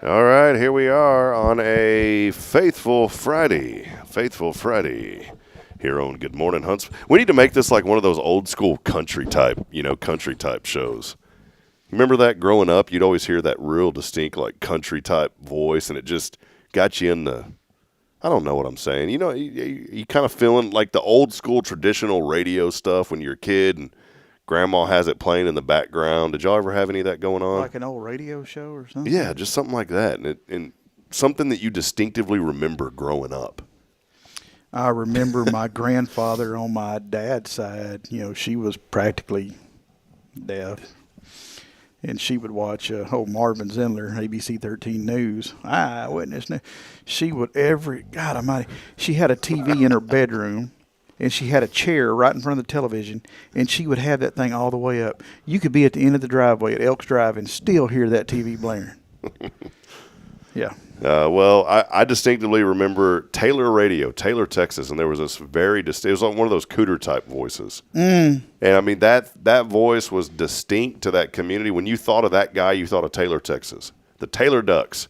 All right, here we are on a Faithful Friday here on Good Morning Huntsville. We need to make this like one of those old school country type shows. Remember that growing up? You'd always hear that real distinct like country type voice, and it just got you in the, I don't know what I'm saying. You know, you kind of feeling like the old school traditional radio stuff when you're a kid and Grandma has it playing in the background. Did y'all ever have any of that going on? Like an old radio show or something? Yeah, just something like that. And something that you distinctively remember growing up. I remember my grandfather on my dad's side, she was practically deaf. And she would watch old Marvin Zindler, ABC 13 News, Eyewitness News. She would God almighty, she had a TV in her bedroom. And she had a chair right in front of the television, and she would have that thing all the way up. You could be at the end of the driveway at Elks Drive and still hear that TV blaring. Yeah. Well, I distinctively remember Taylor Radio, Taylor, Texas, and there was this it was like one of those cooter type voices. And I mean, that voice was distinct to that community. When you thought of that guy, you thought of Taylor, Texas, the Taylor Ducks.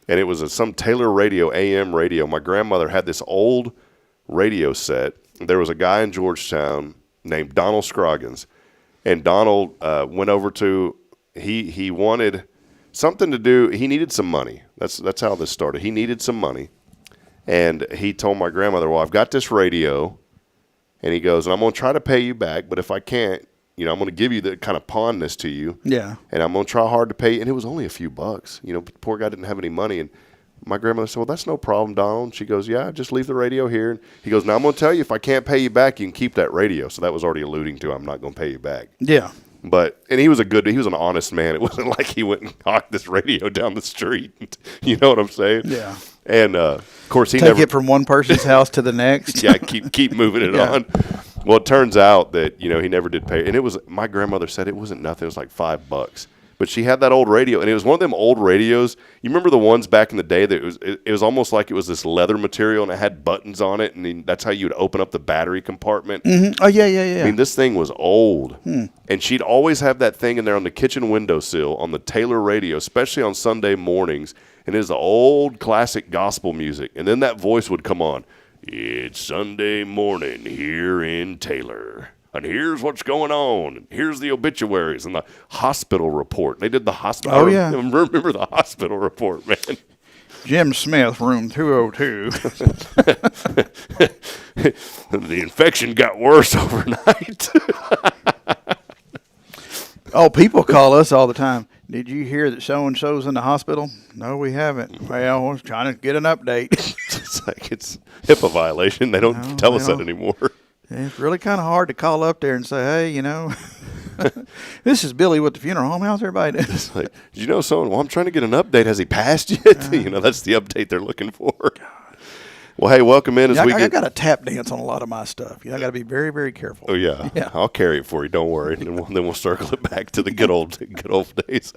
And it was some Taylor Radio, AM radio. My grandmother had this old radio set. There was a guy in Georgetown named Donald Scroggins, and Donald went over to, he wanted something to do. He needed some money. That's how this started. He needed some money, and he told my grandmother, well, I've got this radio, and he goes, and I'm going to try to pay you back, but if I can't, I'm going to give you the kind of pawn this to you. Yeah. And I'm going to try hard to pay. And it was only a few bucks. The poor guy didn't have any money. And my grandmother said, well, that's no problem, Donald. And she goes, yeah, just leave the radio here. And he goes, now I'm going to tell you, if I can't pay you back, you can keep that radio. So that was already alluding to I'm not going to pay you back. Yeah. And he was an honest man. It wasn't like he went and hawked this radio down the street. You know what I'm saying? Yeah. And, of course, he Take it from one person's house to the next. Yeah, keep moving it on. Well, it turns out that, he never did pay. And my grandmother said it wasn't nothing. It was like $5. But she had that old radio, and it was one of them old radios. You remember the ones back in the day that it was almost like it was this leather material, and it had buttons on it, and that's how you would open up the battery compartment. Mm-hmm. Oh, yeah. I mean, this thing was old. And she'd always have that thing in there on the kitchen windowsill on the Taylor radio, especially on Sunday mornings. And it was the old classic gospel music. And then that voice would come on. It's Sunday morning here in Taylor. And here's what's going on. And here's the obituaries and the hospital report. They did the hospital. Oh, yeah. I remember the hospital report, man. Jim Smith, room 202. The infection got worse overnight. Oh, people call us all the time. Did you hear that so-and-so's in the hospital? No, we haven't. Well, we're trying to get an update. It's like it's HIPAA violation. They don't tell us that anymore. It's really kind of hard to call up there and say, hey, this is Billy with the funeral home. How's everybody doing? It's like, did you know someone? Well, I'm trying to get an update. Has he passed yet? That's the update they're looking for. God. Well, hey, welcome in I got to tap dance on a lot of my stuff. I got to be very, very careful. Oh yeah, I'll carry it for you. Don't worry. And then we'll circle it back to the good old days.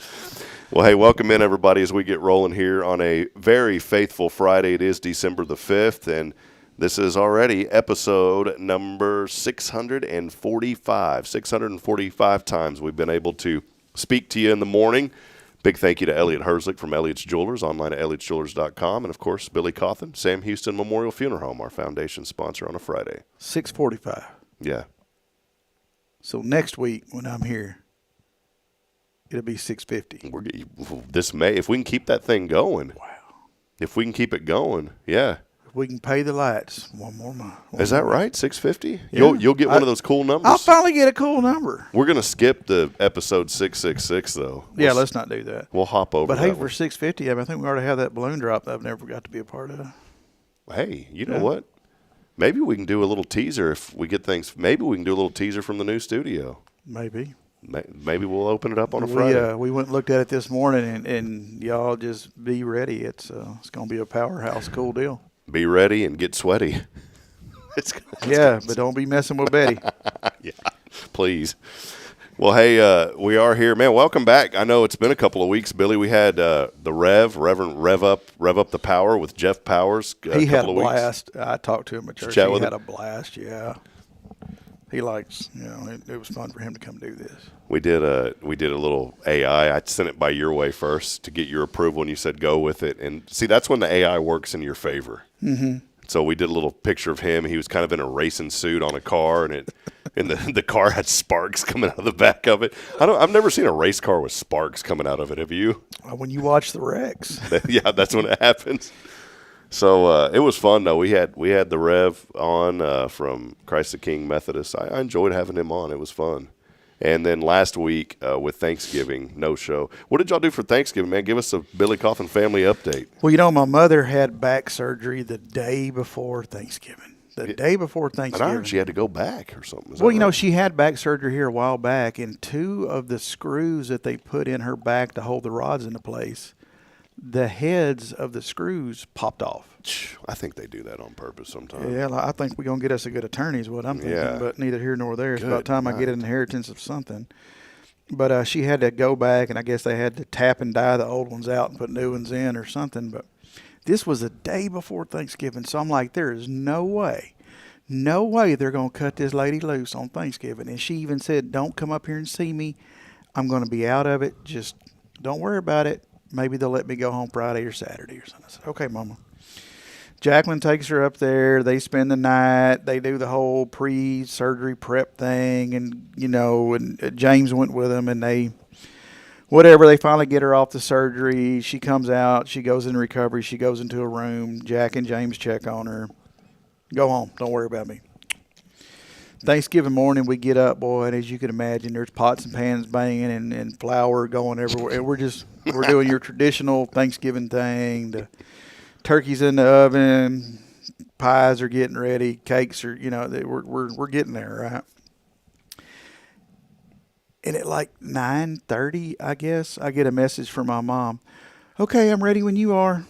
Well, hey, welcome in everybody as we get rolling here on a very faithful Friday. It is December the 5th, and this is already episode number 645. 645 times we've been able to speak to you in the morning. Big thank you to Elliot Herzlich from Elliot's Jewelers, online at elliotsjewelers.com. And, of course, Billy CAUTHEN, Sam Houston Memorial Funeral Home, our foundation sponsor on a Friday. 6:45. Yeah. So next week when I'm here, it'll be 6:50. This May, if we can keep that thing going. Wow. If we can keep it going, yeah. We can pay the lights one more month. Is that right? 650? Yeah. You'll get one of those cool numbers. I'll finally get a cool number. We're going to skip the episode 666, though. Yeah, let's not do that. We'll hop over. But hey, for 650, I think we already have that balloon drop that I've never got to be a part of. Hey, you know what? Maybe we can do a little teaser if we get things. Maybe we can do a little teaser from the new studio. Maybe we'll open it up on a Friday. We went and looked at it this morning, and y'all just be ready. It's going to be a powerhouse, cool deal. Be ready and get sweaty. But don't be messing with Betty. Yeah, please. Well, hey, we are here, man. Welcome back. I know it's been a couple of weeks, Billy. We had the Reverend Rev Up the Power with Jeff Powers. He had a blast. I talked to him at church. He had a blast. Yeah, he likes. It was fun for him to come do this. We did a little AI. I sent it by your way first to get your approval, and you said go with it. And see, that's when the AI works in your favor. Mm-hmm. So we did a little picture of him. He was kind of in a racing suit on a car, and the car had sparks coming out of the back of it. I've never seen a race car with sparks coming out of it. Have you? When you watch the wrecks. Yeah, that's when it happens. So it was fun though. We had the Rev on from Christ the King Methodist. I enjoyed having him on. It was fun. And then last week with Thanksgiving, no show. What did y'all do for Thanksgiving, man? Give us a Billy CAUTHEN family update. Well, my mother had back surgery the day before Thanksgiving. Day before Thanksgiving. And I heard she had to go back or something. Well, she had back surgery here a while back, and two of the screws that they put in her back to hold the rods into place, the heads of the screws popped off. I think they do that on purpose sometimes. Yeah, I think we're going to get us a good attorney is what I'm thinking, but neither here nor there. It's about time I get an inheritance of something. But she had to go back, and I guess they had to tap and dye the old ones out and put new ones in or something. But this was the day before Thanksgiving, so I'm like, there is no way they're going to cut this lady loose on Thanksgiving. And she even said, don't come up here and see me. I'm going to be out of it. Just don't worry about it. Maybe they'll let me go home Friday or Saturday or something. I said, okay, Mama. Jacqueline takes her up there. They spend the night. They do the whole pre-surgery prep thing. And, and James went with them. And they finally get her off the surgery. She comes out. She goes in recovery. She goes into a room. Jack and James check on her. Go home. Don't worry about me. Thanksgiving morning, we get up, boy, and as you can imagine, there's pots and pans banging and flour going everywhere. And we're doing your traditional Thanksgiving thing. The turkey's in the oven, pies are getting ready, cakes are, we're getting there, right? And at like 9:30, I guess, I get a message from my mom. Okay, I'm ready when you are.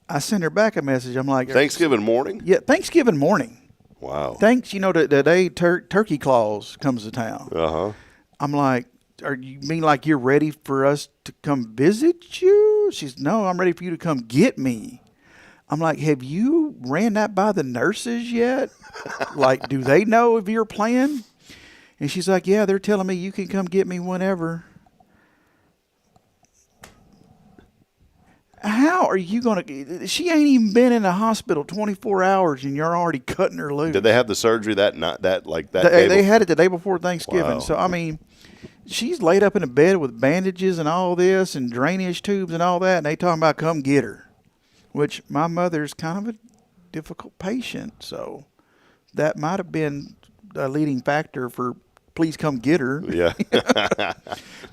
I send her back a message. I'm like, Thanksgiving morning? Yeah, Thanksgiving morning. Wow. Thanks, the day Turkey Claus comes to town. Uh-huh. I'm like, you mean like you're ready for us to come visit you? She's, no, I'm ready for you to come get me. I'm like, have you ran that by the nurses yet? Like, do they know of your plan? And she's like, yeah, they're telling me you can come get me whenever. How are you going to? She ain't even been in the hospital 24 hours, and you're already cutting her loose. Did they have the surgery that day? They had it the day before Thanksgiving. Wow. So I mean, she's laid up in a bed with bandages and all this, and drainage tubes and all that, and they talking about come get her. Which my mother's kind of a difficult patient, so that might have been a leading factor for please come get her. Yeah.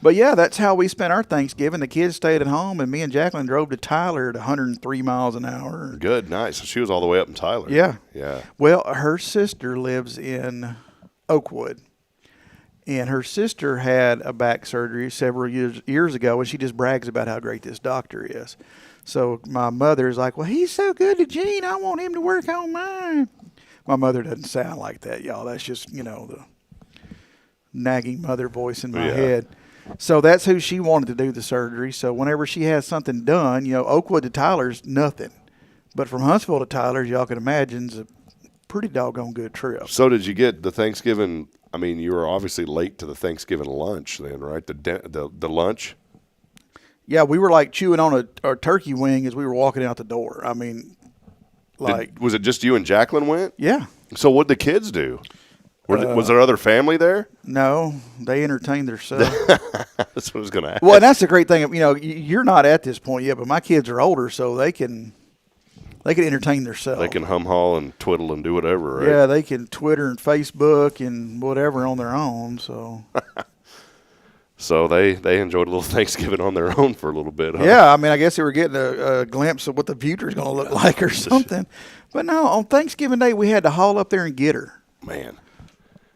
But yeah, that's how we spent our Thanksgiving. The kids stayed at home, and me and Jacqueline drove to Tyler at 103 miles an hour. Good, nice. So she was all the way up in Tyler. Yeah. Yeah. Well, her sister lives in Oakwood, and her sister had a back surgery several years ago, and she just brags about how great this doctor is. So my mother's like, well, he's so good to Gene, I want him to work on mine. My mother doesn't sound like that, y'all. That's just, the nagging mother voice in my head. So that's who she wanted to do the surgery. So whenever she has something done, Oakwood to Tyler's nothing. But from Huntsville to Tyler's, y'all can imagine, is a pretty doggone good trip. So did you get the Thanksgiving? I mean, you were obviously late to the Thanksgiving lunch then, right? The lunch? Yeah, we were like chewing on a turkey wing as we were walking out the door. I mean, was it just you and Jacqueline went? Yeah. So what'd the kids do? Was there other family there? No, they entertained themselves. That's what I was going to ask. Well, and that's the great thing. You're not at this point yet, but my kids are older, so they can entertain themselves. They can hum-haw and twiddle and do whatever, right? Yeah, they can Twitter and Facebook and whatever on their own. So, so they enjoyed a little Thanksgiving on their own for a little bit, huh? Yeah, I mean, I guess they were getting a glimpse of what the future is going to look like or something. But no, on Thanksgiving Day, we had to haul up there and get her. Man.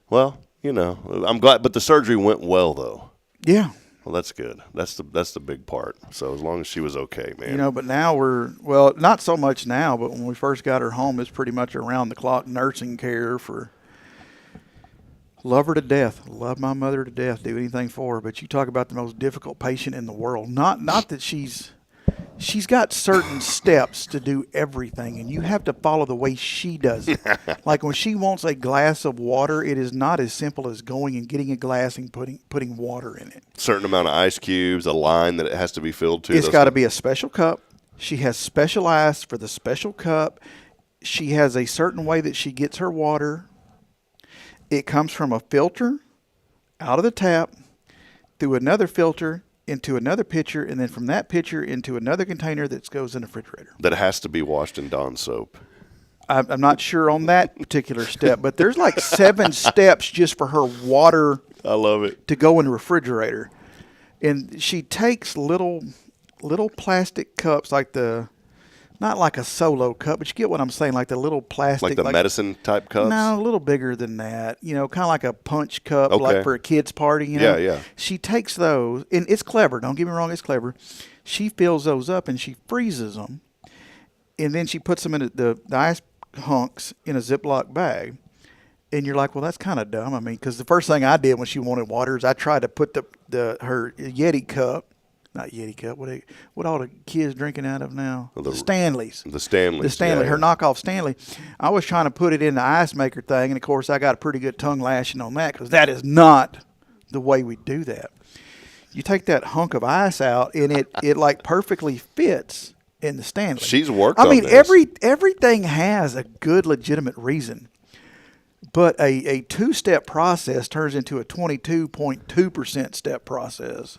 Well, I'm glad, but the surgery went well, though. Yeah. Well, that's good. That's the big part. So as long as she was okay, man. But now not so much now, but when we first got her home, it's pretty much around-the-clock nursing care for love her to death. Love my mother to death. Do anything for her. But you talk about the most difficult patient in the world. Not that she's got certain steps to do everything, and you have to follow the way she does it. Like when she wants a glass of water, it is not as simple as going and getting a glass and putting water in it. Certain amount of ice cubes, a line that it has to be filled to. It's got to be a special cup. She has special ice for the special cup. She has a certain way that she gets her water. It comes from a filter out of the tap through another filter into another pitcher, and then from that pitcher into another container that goes in the refrigerator. That has to be washed in Dawn soap. I'm not sure on that particular step, but there's like 7 steps just for her water. I love it. To go in the refrigerator. And she takes little plastic cups, not like a Solo cup, but you get what I'm saying, like the little plastic. Like the medicine type cups? No, a little bigger than that. Kind of like a punch cup, okay. like for a kid's party. Yeah. She takes those, and it's clever. Don't get me wrong, it's clever. She fills those up, and she freezes them, and then she puts them in the ice hunks in a Ziploc bag. And you're like, well, that's kind of dumb. I mean, because the first thing I did when she wanted water is I tried to put her Yeti cup. Not Yeti cup. What all the kids drinking out of now? The Stanleys. The Stanleys. The Stanley. Yeah. Her knockoff Stanley. I was trying to put it in the ice maker thing, and of course I got a pretty good tongue lashing on that because that is not the way we do that. You take that hunk of ice out, and it like perfectly fits in the Stanley. She's worked. I mean, on this. everything has a good legitimate reason. But a 2-step process turns into a 22.2% step process.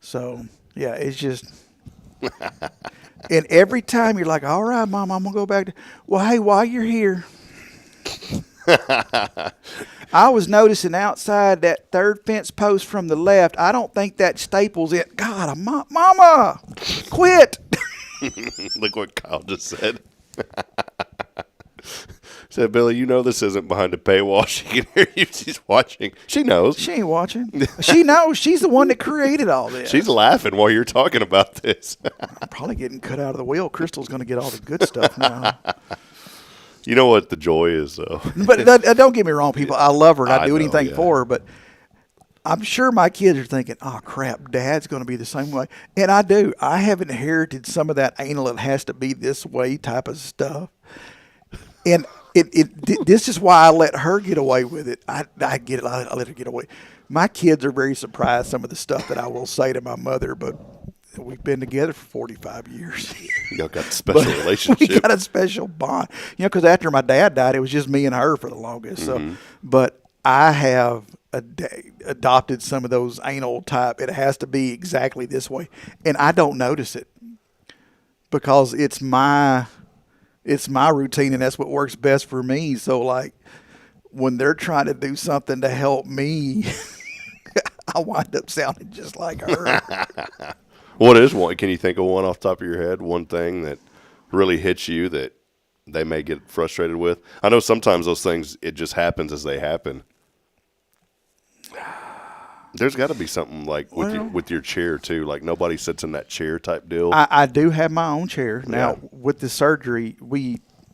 So, yeah, it's just – and every time you're like, all right, Mom, I'm going to go back to – well, hey, while you're here, I was noticing outside that third fence post from the left, I don't think that staples in. God, Mama, quit. Look what Kyle just said. Said, Billy, you know this isn't behind a paywall. She can hear you. She's watching. She knows. She ain't watching. She knows. She's the one that created all this. She's laughing while you're talking about this. I'm probably getting cut out of the wheel. Crystal's going to get all the good stuff now. You know what the joy is, though? But don't get me wrong, people. I love her, and I'd do anything for her. But I'm sure my kids are thinking, oh, crap, Dad's going to be the same way. And I do. I have inherited some of that anal, it has to be this way type of stuff. And this is why I let her get away with it. I get it. I let her get away. My kids are very surprised some of the stuff that I will say to my mother, but we've been together for 45 years. Y'all got a special relationship. We got a special bond. Because after my dad died, it was just me and her for the longest. So, but I have adopted some of those anal type. It has to be exactly this way. And I don't notice it because it's my routine, and that's what works best for me. So, like, when they're trying to do something to help me, I wind up sounding just like her. What is one? Can you think of one off the top of your head? One thing that really hits you that they may get frustrated with? I know sometimes those things, it just happens as they happen. There's got to be something like with your chair, too. Like nobody sits in that chair type deal. I do have my own chair. Now, with the surgery,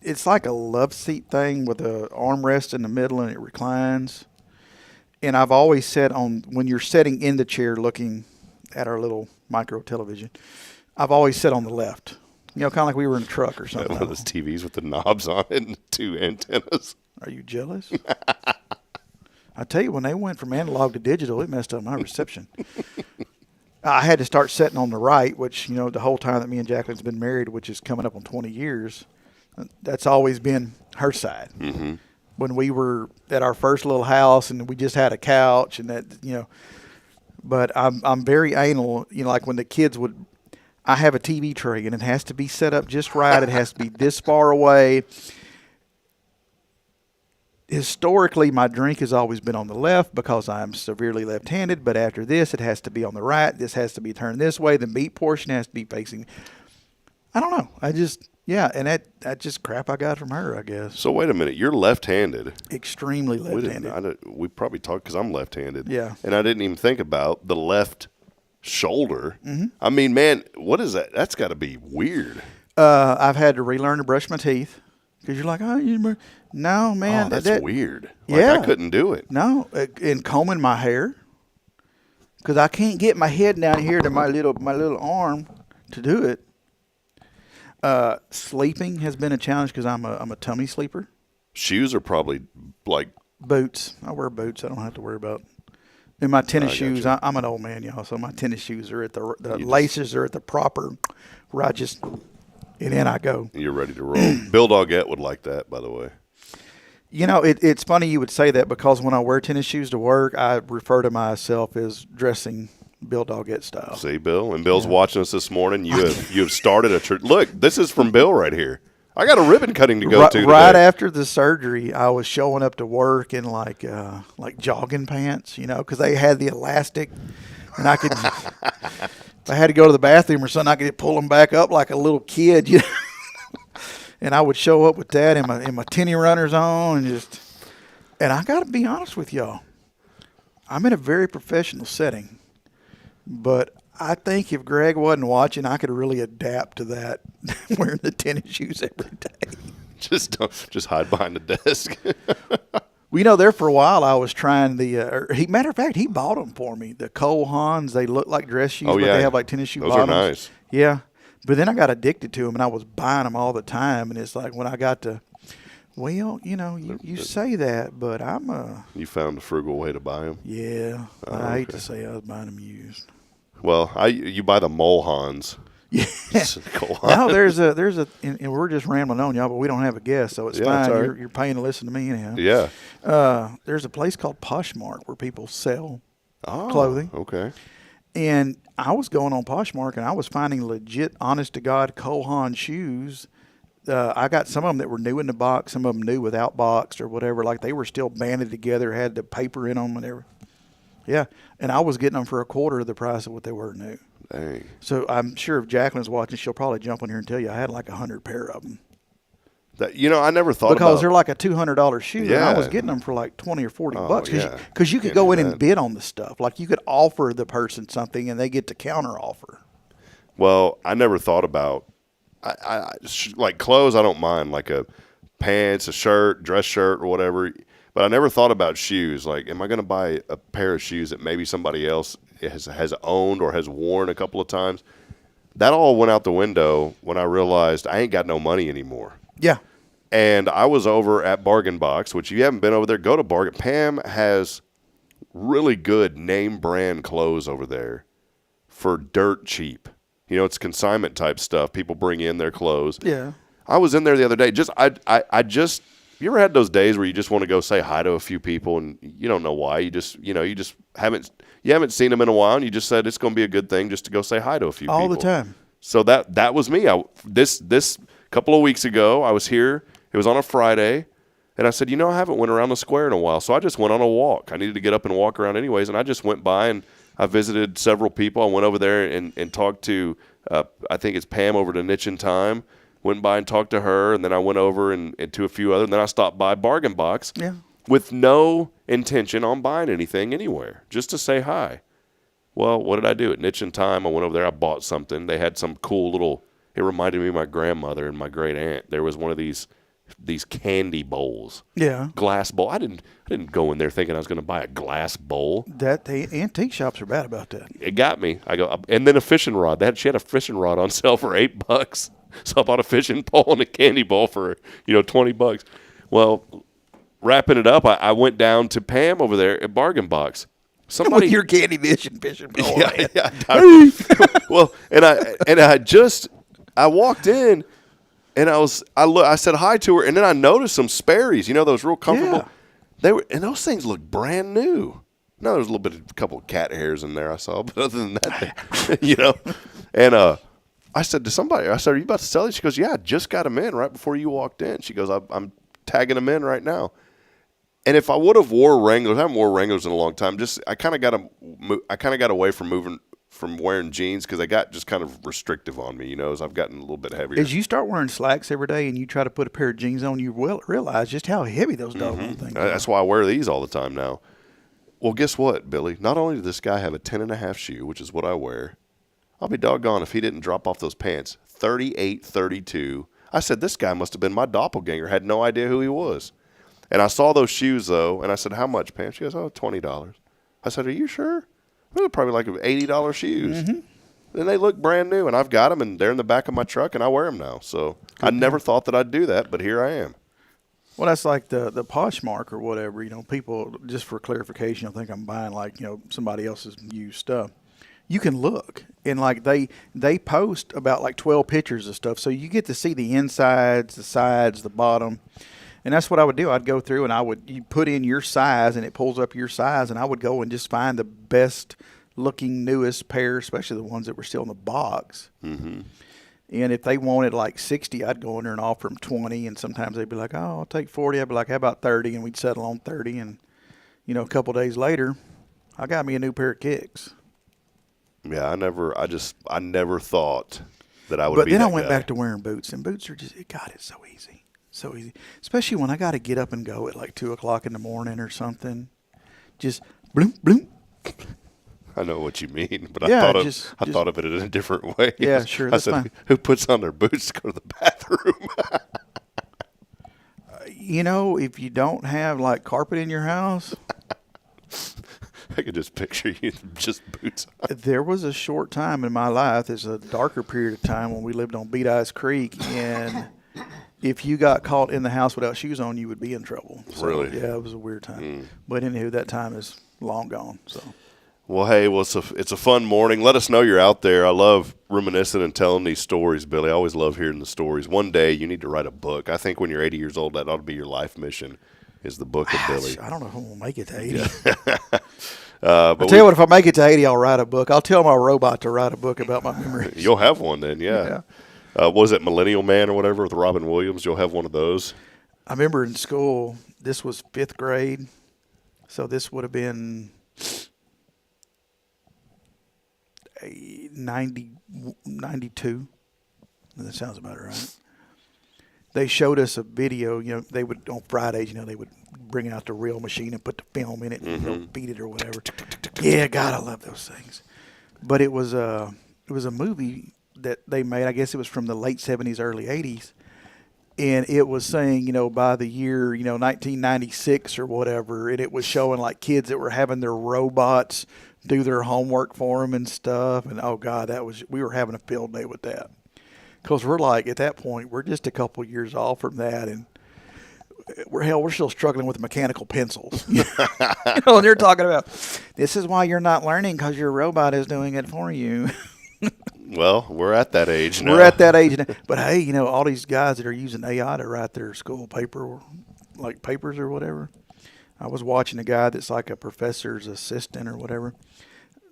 it's like a love seat thing with an armrest in the middle and it reclines. And I've always said when you're sitting in the chair looking at our little micro television, I've always sat on the left. Kind of like we were in a truck or something. One of those TVs with the knobs on it and 2 antennas. Are you jealous? I tell you, when they went from analog to digital, it messed up my reception. I had to start sitting on the right, which, the whole time that me and Jacqueline's been married, which is coming up on 20 years, that's always been her side. Mm-hmm. When we were at our first little house and we just had a couch and that, but I'm very anal, like when the kids I have a TV tray and it has to be set up just right. It has to be this far away. Historically, my drink has always been on the left because I'm severely left-handed, but after this, it has to be on the right. This has to be turned this way. The meat portion has to be facing. I don't know. And that's just crap I got from her, I guess. So wait a minute. You're left-handed. Extremely left-handed. We probably talked because I'm left-handed. Yeah. And I didn't even think about the left shoulder. Mm-hmm. I mean, man, what is that? That's got to be weird. I've had to relearn to brush my teeth. Because you're like, no, man. Oh, that's weird. Yeah. I couldn't do it. No, and combing my hair. Because I can't get my head down here to my little arm to do it. Sleeping has been a challenge because I'm a tummy sleeper. Shoes are probably like boots. I wear boots. I don't have to worry about. And my tennis shoes. I'm an old man, y'all. So my tennis shoes are at the laces are at the proper. Where I just. And then I go. You're ready to roll. Bill Doggett would like that, by the way. It's funny you would say that because when I wear tennis shoes to work, I refer to myself as dressing Bill Doggett style. See, Bill? And Bill's watching us this morning. You have started a church. Look, this is from Bill right here. I got a ribbon cutting to go to today. Right after the surgery, I was showing up to work in like jogging pants, because they had the elastic. And I could... If I had to go to the bathroom or something, I could pull them back up like a little kid, And I would show up with that and my tinny runners on and I got to be honest with y'all. I'm in a very professional setting, but I think if Greg wasn't watching, I could really adapt to that wearing the tennis shoes every day. Just hide behind the desk. Well, there for a while, I was trying matter of fact, he bought them for me. The CAUTHENs, they look like dress shoes, but they have like tennis shoe bottoms. Those are nice. Yeah. But then I got addicted to them, and I was buying them all the time. And it's like when I got to, you say that, but You found a frugal way to buy them? Yeah. I hate to say I was buying them used. Well, you buy the Molehans. Yeah. No, there's and we're just rambling on, y'all, but we don't have a guest, so it's fine. Right. You're paying to listen to me anyhow. Yeah. There's a place called Poshmark where people sell clothing. Okay. And I was going on Poshmark and I was finding legit, honest to God, CAUTHEN shoes I got some of them that were new in the box, some of them new without boxed or whatever. Like they were still banded together, had the paper in them and everything. Yeah, and I was getting them for a quarter of the price of what they were new. Dang. So I'm sure if Jacqueline's watching, she'll probably jump on here and tell you I had like 100 pair of them. That, I never thought because about, they're like a $200 shoe, Yeah. and I was getting them for like 20 or 40 bucks. yeah. Because you could Can't go do in and that. bid on the stuff. Like you could offer the person something, and they get to counter offer. Well, I never thought about, like clothes, I don't mind, like a pants, a shirt, dress shirt or whatever. But I never thought about shoes. Like, am I going to buy a pair of shoes that maybe somebody else has owned or has worn a couple of times? That all went out the window when I realized I ain't got no money anymore. Yeah. And I was over at Bargain Box, which if you haven't been over there, go to Bargain. Pam has really good name brand clothes over there for dirt cheap. It's consignment type stuff. People bring in their clothes. Yeah. I was in there the other day. You ever had those days where you just want to go say hi to a few people and you don't know why? You just haven't seen them in a while and you just said it's going to be a good thing just to go say hi to a few people. All the time. So that was me. This couple of weeks ago, I was here. It was on a Friday, and I said, I haven't went around the square in a while, so I just went on a walk. I needed to get up and walk around anyways, and I just went by and I visited several people. I went over there and talked to, I think it's Pam over to Niche and Time. Went by and talked to her, and then I went over and to a few other, and then I stopped by Bargain Box with no intention on buying anything anywhere, just to say hi. Well, what did I do? At Niche and Time, I went over there, I bought something. They had some cool little, it reminded me of my grandmother and my great aunt. There was one of these candy bowls. Yeah. Glass bowl. I didn't go in there thinking I was going to buy a glass bowl. The antique shops are bad about that. It got me. And then a fishing rod. She had a fishing rod on sale for $8. So I bought a fishing pole and a candy bowl for, $20. Well, wrapping it up, I went down to Pam over there at Bargain Box. With your candy fishing pole. Yeah. Well, I walked in and I said hi to her, and then I noticed some Sperry's, those real comfortable. Yeah. And those things look brand new. No, there's a couple of cat hairs in there I saw, but other than that, And I said to somebody, are you about to sell these? She goes, yeah, I just got them in right before you walked in. She goes, I'm tagging them in right now. And if I would have wore Wranglers, I haven't worn Wranglers in a long time. I kind of got away from wearing jeans because they got just kind of restrictive on me, as I've gotten a little bit heavier. As you start wearing slacks every day and you try to put a pair of jeans on, you realize just how heavy those doggone things are. That's why I wear these all the time now. Well, guess what, Billy? Not only did this guy have a 10.5 shoe, which is what I wear, I'll be doggone if he didn't drop off those pants. 38, 32. I said, this guy must have been my doppelganger. Had no idea who he was. And I saw those shoes, though, and I said, how much, Pam? She goes, $20. I said, are you sure? They're probably like $80 shoes. Mm-hmm. And they look brand new, and I've got them, and they're in the back of my truck, and I wear them now. So I never thought that I'd do that, but here I am. Well, that's like the Poshmark or whatever. People, just for clarification, I think I'm buying somebody else's used stuff. You can look, and they post about 12 pictures of stuff, so you get to see the insides, the sides, the bottom, and that's what I would do. I'd go through and you put in your size, and it pulls up your size, and I would go and just find the best looking newest pair, especially the ones that were still in the box. Mm-hmm. And if they wanted 60, I'd go in there and offer them 20, and sometimes they'd be like, "Oh, I'll take 40." I'd be like, "How about 30?" And we'd settle on 30, and a couple days later, I got me a new pair of kicks. Yeah, I never thought that I would be that guy. But then I went back to wearing boots, and boots are it's so easy. So easy. Especially when I got to get up and go at 2 o'clock in the morning or something. Just bloom, bloom. I know what you mean, but I thought of it in a different way. Yeah, sure. That's fine. Who puts on their boots to go to the bathroom? If you don't have carpet in your house. I could just picture you just boots on. There was a short time in my life, there's a darker period of time when we lived on Beat Eyes Creek, and if you got caught in the house without shoes on, you would be in trouble. So, really? Yeah, it was a weird time. But anywho, that time is long gone. So. Well, hey, it's a fun morning. Let us know you're out there. I love reminiscing and telling these stories, Billy. I always love hearing the stories. One day you need to write a book. I think when you're 80 years old, that ought to be your life mission, is the book of Billy. I don't know if I'm going to make it to 80. Yeah. I'll tell you what, if I make it to 80, I'll write a book. I'll tell my robot to write a book about my memories. You'll have one then, yeah. Was it Millennial Man or whatever with Robin Williams? You'll have one of those. I remember in school, this was 5th grade, so this would have been 92. That sounds about right. They showed us a video. They would on Fridays. They would bring out the reel machine and put the film in it and beat it or whatever. Yeah, God, I love those things. But it was a movie that they made. I guess it was from the late 70s, early 80s. And it was saying, by the year, 1996 or whatever, and it was showing like kids that were having their robots do their homework for them and stuff. And oh God, we were having a field day with that. Because we're like, at that point, we're just a couple years off from that, and we're still struggling with mechanical pencils. And they're talking about, this is why you're not learning, because your robot is doing it for you. Well, we're at that age now. We're at that age now. But hey, all these guys that are using AI to write their school paper, like papers or whatever. I was watching a guy that's like a professor's assistant or whatever.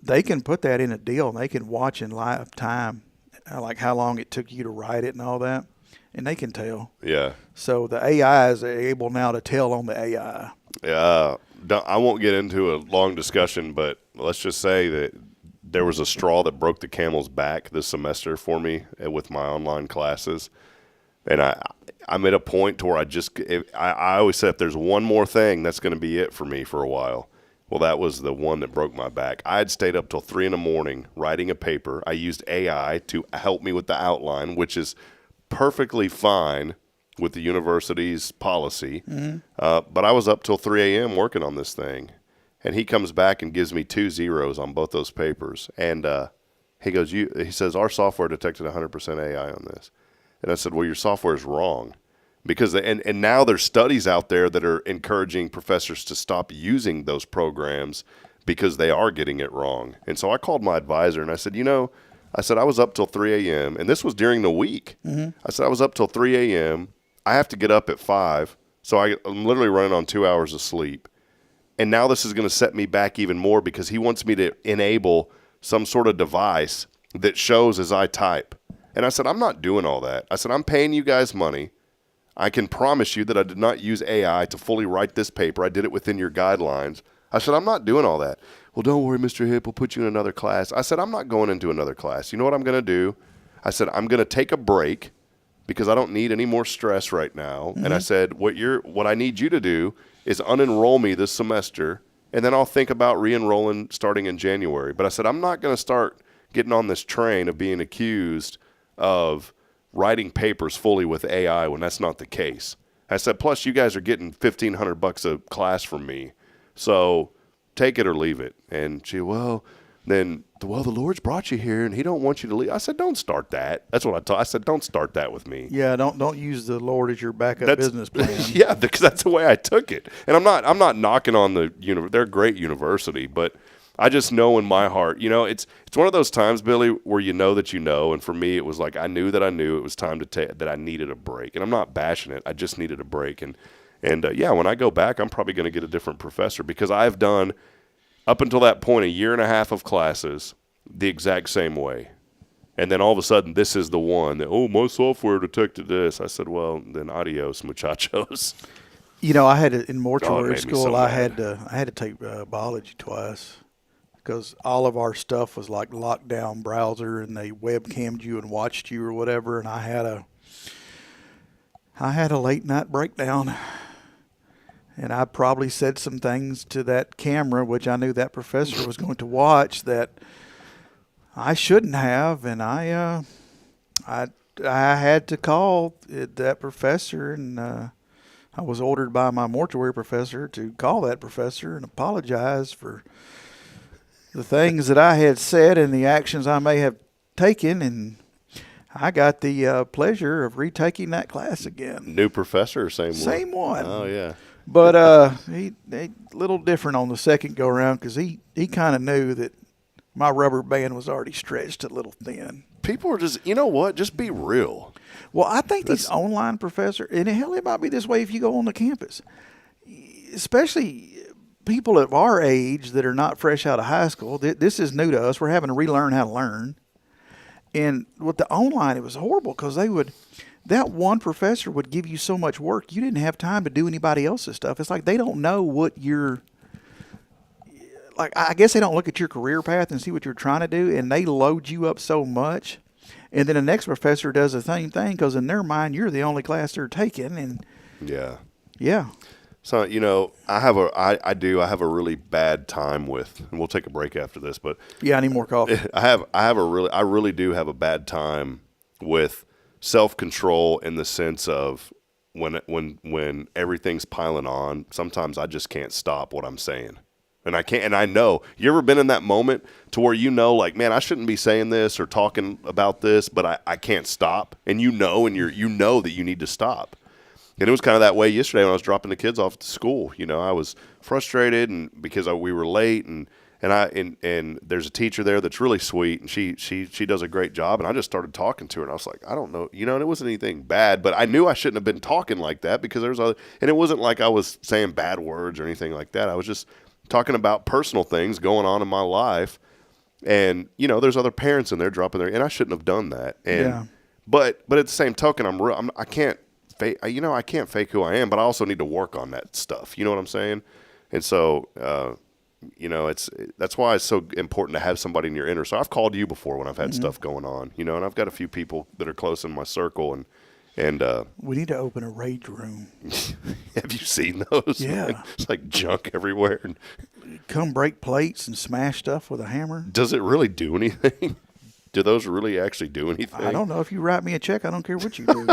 They can put that in a deal, and they can watch in live time, like how long it took you to write it and all that, and they can tell. Yeah. So the AI is able now to tell on the AI. Yeah. I won't get into a long discussion, but let's just say that there was a straw that broke the camel's back this semester for me with my online classes. And I'm at a point to where I always said if there's one more thing, that's going to be it for me for a while. Well, that was the one that broke my back. I had stayed up till 3 a.m. writing a paper. I used AI to help me with the outline, which is perfectly fine with the university's policy. But I was up till 3 a.m. working on this thing. And he comes back and gives me 2 zeros on both those papers. And he says, our software detected 100% AI on this. And I said, well, your software is wrong. Because and now there's studies out there that are encouraging professors to stop using those programs because they are getting it wrong. And so I called my advisor and I said, I was up till 3 a.m. and this was during the week. I said, I was up till 3 a.m. I have to get up at 5. So I'm literally running on 2 hours of sleep. And now this is going to set me back even more because he wants me to enable some sort of device that shows as I type. And I said, I'm not doing all that. I said, I'm paying you guys money. I can promise you that I did not use AI to fully write this paper. I did it within your guidelines. I said, I'm not doing all that. Well, don't worry, Mr. Hip, we'll put you in another class. I said, I'm not going into another class. You know what I'm going to do? I said, I'm going to take a break because I don't need any more stress right now. And I said, what I need you to do is unenroll me this semester, and then I'll think about re-enrolling starting in January. But I said, I'm not going to start getting on this train of being accused of writing papers fully with AI when that's not the case. I said, plus you guys are getting $1,500 a class from me, so take it or leave it. And she, the Lord's brought you here and he don't want you to leave. I said, don't start that. That's what I said, don't start that with me. Yeah, don't use the Lord as your backup business plan. Yeah, because that's the way I took it. And I'm not knocking on they're a great university, but I just know in my heart, it's one of those times, Billy, where you know that you know. And for me, it was like I knew that I knew it was time that I needed a break. And I'm not bashing it. I just needed a break. And when I go back, I'm probably going to get a different professor because I've done, up until that point, 1.5 years of classes the exact same way. And then all of a sudden, this is the one that, my software detected this. I said, well, then adios, muchachos. I had in mortuary school, I had to take biology twice. Because all of our stuff was like locked down browser, and they webcammed you and watched you or whatever. And I had a late night breakdown, and I probably said some things to that camera, which I knew that professor was going to watch, that I shouldn't have. And I had to call that professor, and I was ordered by my mortuary professor to call that professor and apologize for the things that I had said and the actions I may have taken, and I got the pleasure of retaking that class again. New professor or same one? Same one. Oh, yeah. But he little different on the second go-around because he kind of knew that my rubber band was already stretched a little thin. People are just, just be real. Well, I think these online professors, and hell, it might be this way if you go on the campus, especially people of our age that are not fresh out of high school. This is new to us. We're having to relearn how to learn. And with the online, it was horrible because that one professor would give you so much work, you didn't have time to do anybody else's stuff. It's like they don't know what you're, like, I guess they don't look at your career path and see what you're trying to do, and they load you up so much. And then the next professor does the same thing because in their mind, you're the only class they're taking. And yeah. So, you know, I have a really bad time with, and we'll take a break after this, but yeah, I need more coffee. I really do have a bad time with self-control in the sense of when everything's piling on, sometimes I just can't stop what I'm saying. And I can't, and I know, you ever been in that moment to where you know, like, man, I shouldn't be saying this or talking about this, but I can't stop. And you know that you need to stop. And it was kind of that way yesterday when I was dropping the kids off to school. You know, I was frustrated and because we were late and there's a teacher there that's really sweet and she does a great job. And I just started talking to her and I was like, I don't know, you know, and it wasn't anything bad, but I knew I shouldn't have been talking like that because and it wasn't like I was saying bad words or anything like that. I was just talking about personal things going on in my life. And, you know, there's other parents in there dropping their, and I shouldn't have done that. And, but at the same token, I can't fake who I am, but I also need to work on that stuff. You know what I'm saying? And so, you know, that's why it's so important to have somebody in your inner. So I've called you before when I've had stuff going on, you know, and I've got a few people that are close in my circle and we need to open a rage room. Have you seen those? Yeah. Man? It's like junk everywhere. Come break plates and smash stuff with a hammer. Does it really do anything? Do those really actually do anything? I don't know. If you write me a check, I don't care what you do.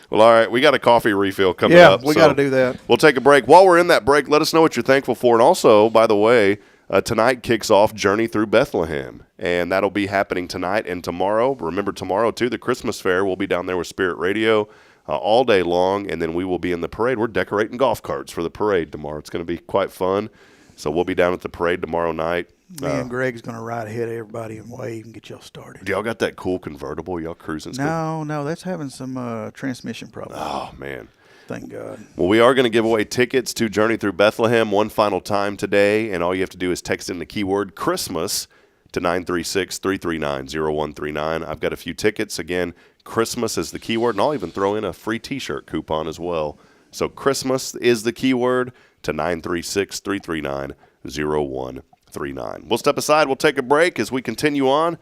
Well, all right. We got a coffee refill coming up. Yeah, we got to do that. We'll take a break. While we're in that break, let us know what you're thankful for. And also, by the way, tonight kicks off Journey Through Bethlehem, and that'll be happening tonight and tomorrow. Remember, tomorrow, too, the Christmas Fair. We'll be down there with Spirit Radio all day long, and then we will be in the parade. We're decorating golf carts for the parade tomorrow. It's going to be quite fun. So we'll be down at the parade tomorrow night. Me and Greg's going to ride ahead of everybody and wave and get y'all started. Do y'all got that cool convertible? Y'all cruising? No, that's having some transmission problems. Oh, man. Thank God. Well, we are going to give away tickets to Journey Through Bethlehem one final time today, and all you have to do is text in the keyword Christmas to 936-339-0139. I've got a few tickets. Again, Christmas is the keyword, and I'll even throw in a free T-shirt coupon as well. So Christmas is the keyword to 936-339-0139. We'll step aside. We'll take a break as we continue on.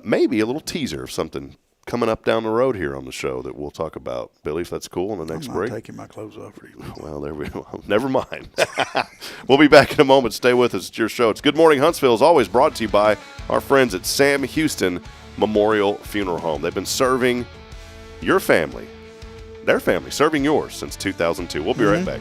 Maybe a little teaser of something coming up down the road here on the show that we'll talk about. Billy, if that's cool, on the next break. I'm not taking my clothes off for you. Well, there we go. Never mind. We'll be back in a moment. Stay with us. It's your show. It's Good Morning Huntsville, as always, brought to you by our friends at Sam Houston Memorial Funeral Home. They've been serving your family, their family, serving yours since 2002. We'll be right back.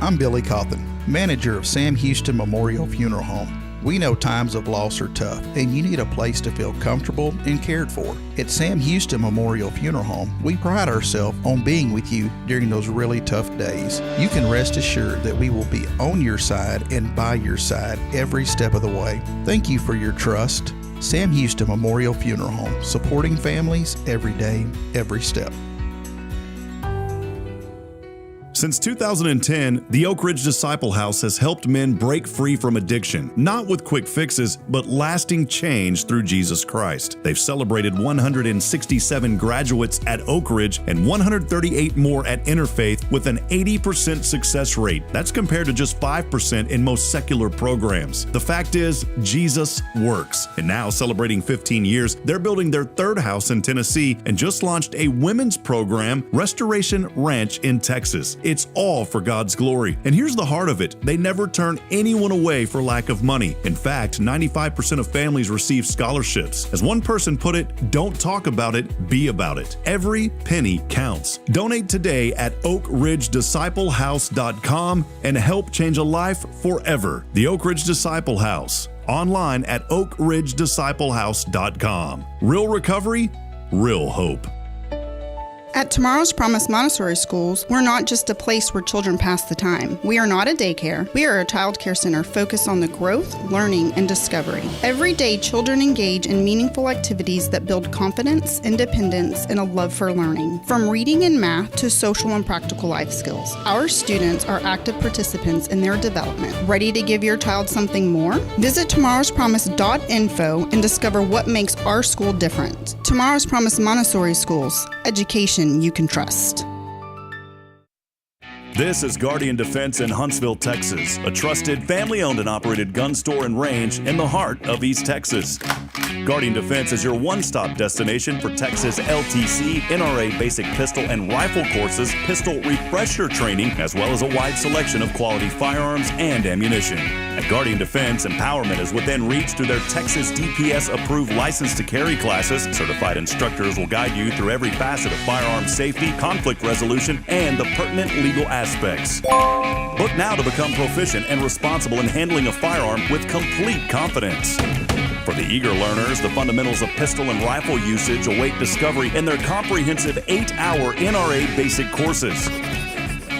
I'm Billy CAUTHEN, manager of Sam Houston Memorial Funeral Home. We know times of loss are tough, and you need a place to feel comfortable and cared for. At Sam Houston Memorial Funeral Home, we pride ourselves on being with you during those really tough days. You can rest assured that we will be on your side and by your side every step of the way. Thank you for your trust. Sam Houston Memorial Funeral Home, supporting families every day, every step. Since 2010, the Oak Ridge Disciple House has helped men break free from addiction, not with quick fixes, but lasting change through Jesus Christ. They've celebrated 167 graduates at Oak Ridge and 138 more at Interfaith with an 80% success rate. That's compared to just 5% in most secular programs. The fact is, Jesus works. And now, celebrating 15 years, they're building their third house in Tennessee and just launched a women's program, Restoration Ranch in Texas. It's all for God's glory. And here's the heart of it. They never turn anyone away for lack of money. In fact, 95% of families receive scholarships. As one person put it, don't talk about it, be about it. Every penny counts. Donate today at oakridgedisciplehouse.com and help change a life forever. The Oak Ridge Disciple House. Online at oakridgedisciplehouse.com. Real recovery, real hope. At Tomorrow's Promise Montessori Schools, we're not just a place where children pass the time. We are not a daycare. We are a child care center focused on the growth, learning, and discovery. Every day, children engage in meaningful activities that build confidence, independence, and a love for learning. From reading and math to social and practical life skills, our students are active participants in their development. Ready to give your child something more? Visit tomorrowspromise.info and discover what makes our school different. Tomorrow's Promise Montessori Schools. Education you can trust. This is Guardian Defense in Huntsville, Texas, a trusted, family-owned and operated gun store and range in the heart of East Texas. Guardian Defense is your one-stop destination for Texas LTC, NRA basic pistol and rifle courses, pistol refresher training, as well as a wide selection of quality firearms and ammunition. At Guardian Defense, empowerment is within reach through their Texas DPS-approved license to carry classes. Certified instructors will guide you through every facet of firearm safety, conflict resolution, and the pertinent legal aspects. Book now to become proficient and responsible in handling a firearm with complete confidence. For the eager learners, the fundamentals of pistol and rifle usage await discovery in their comprehensive 8-hour NRA basic courses.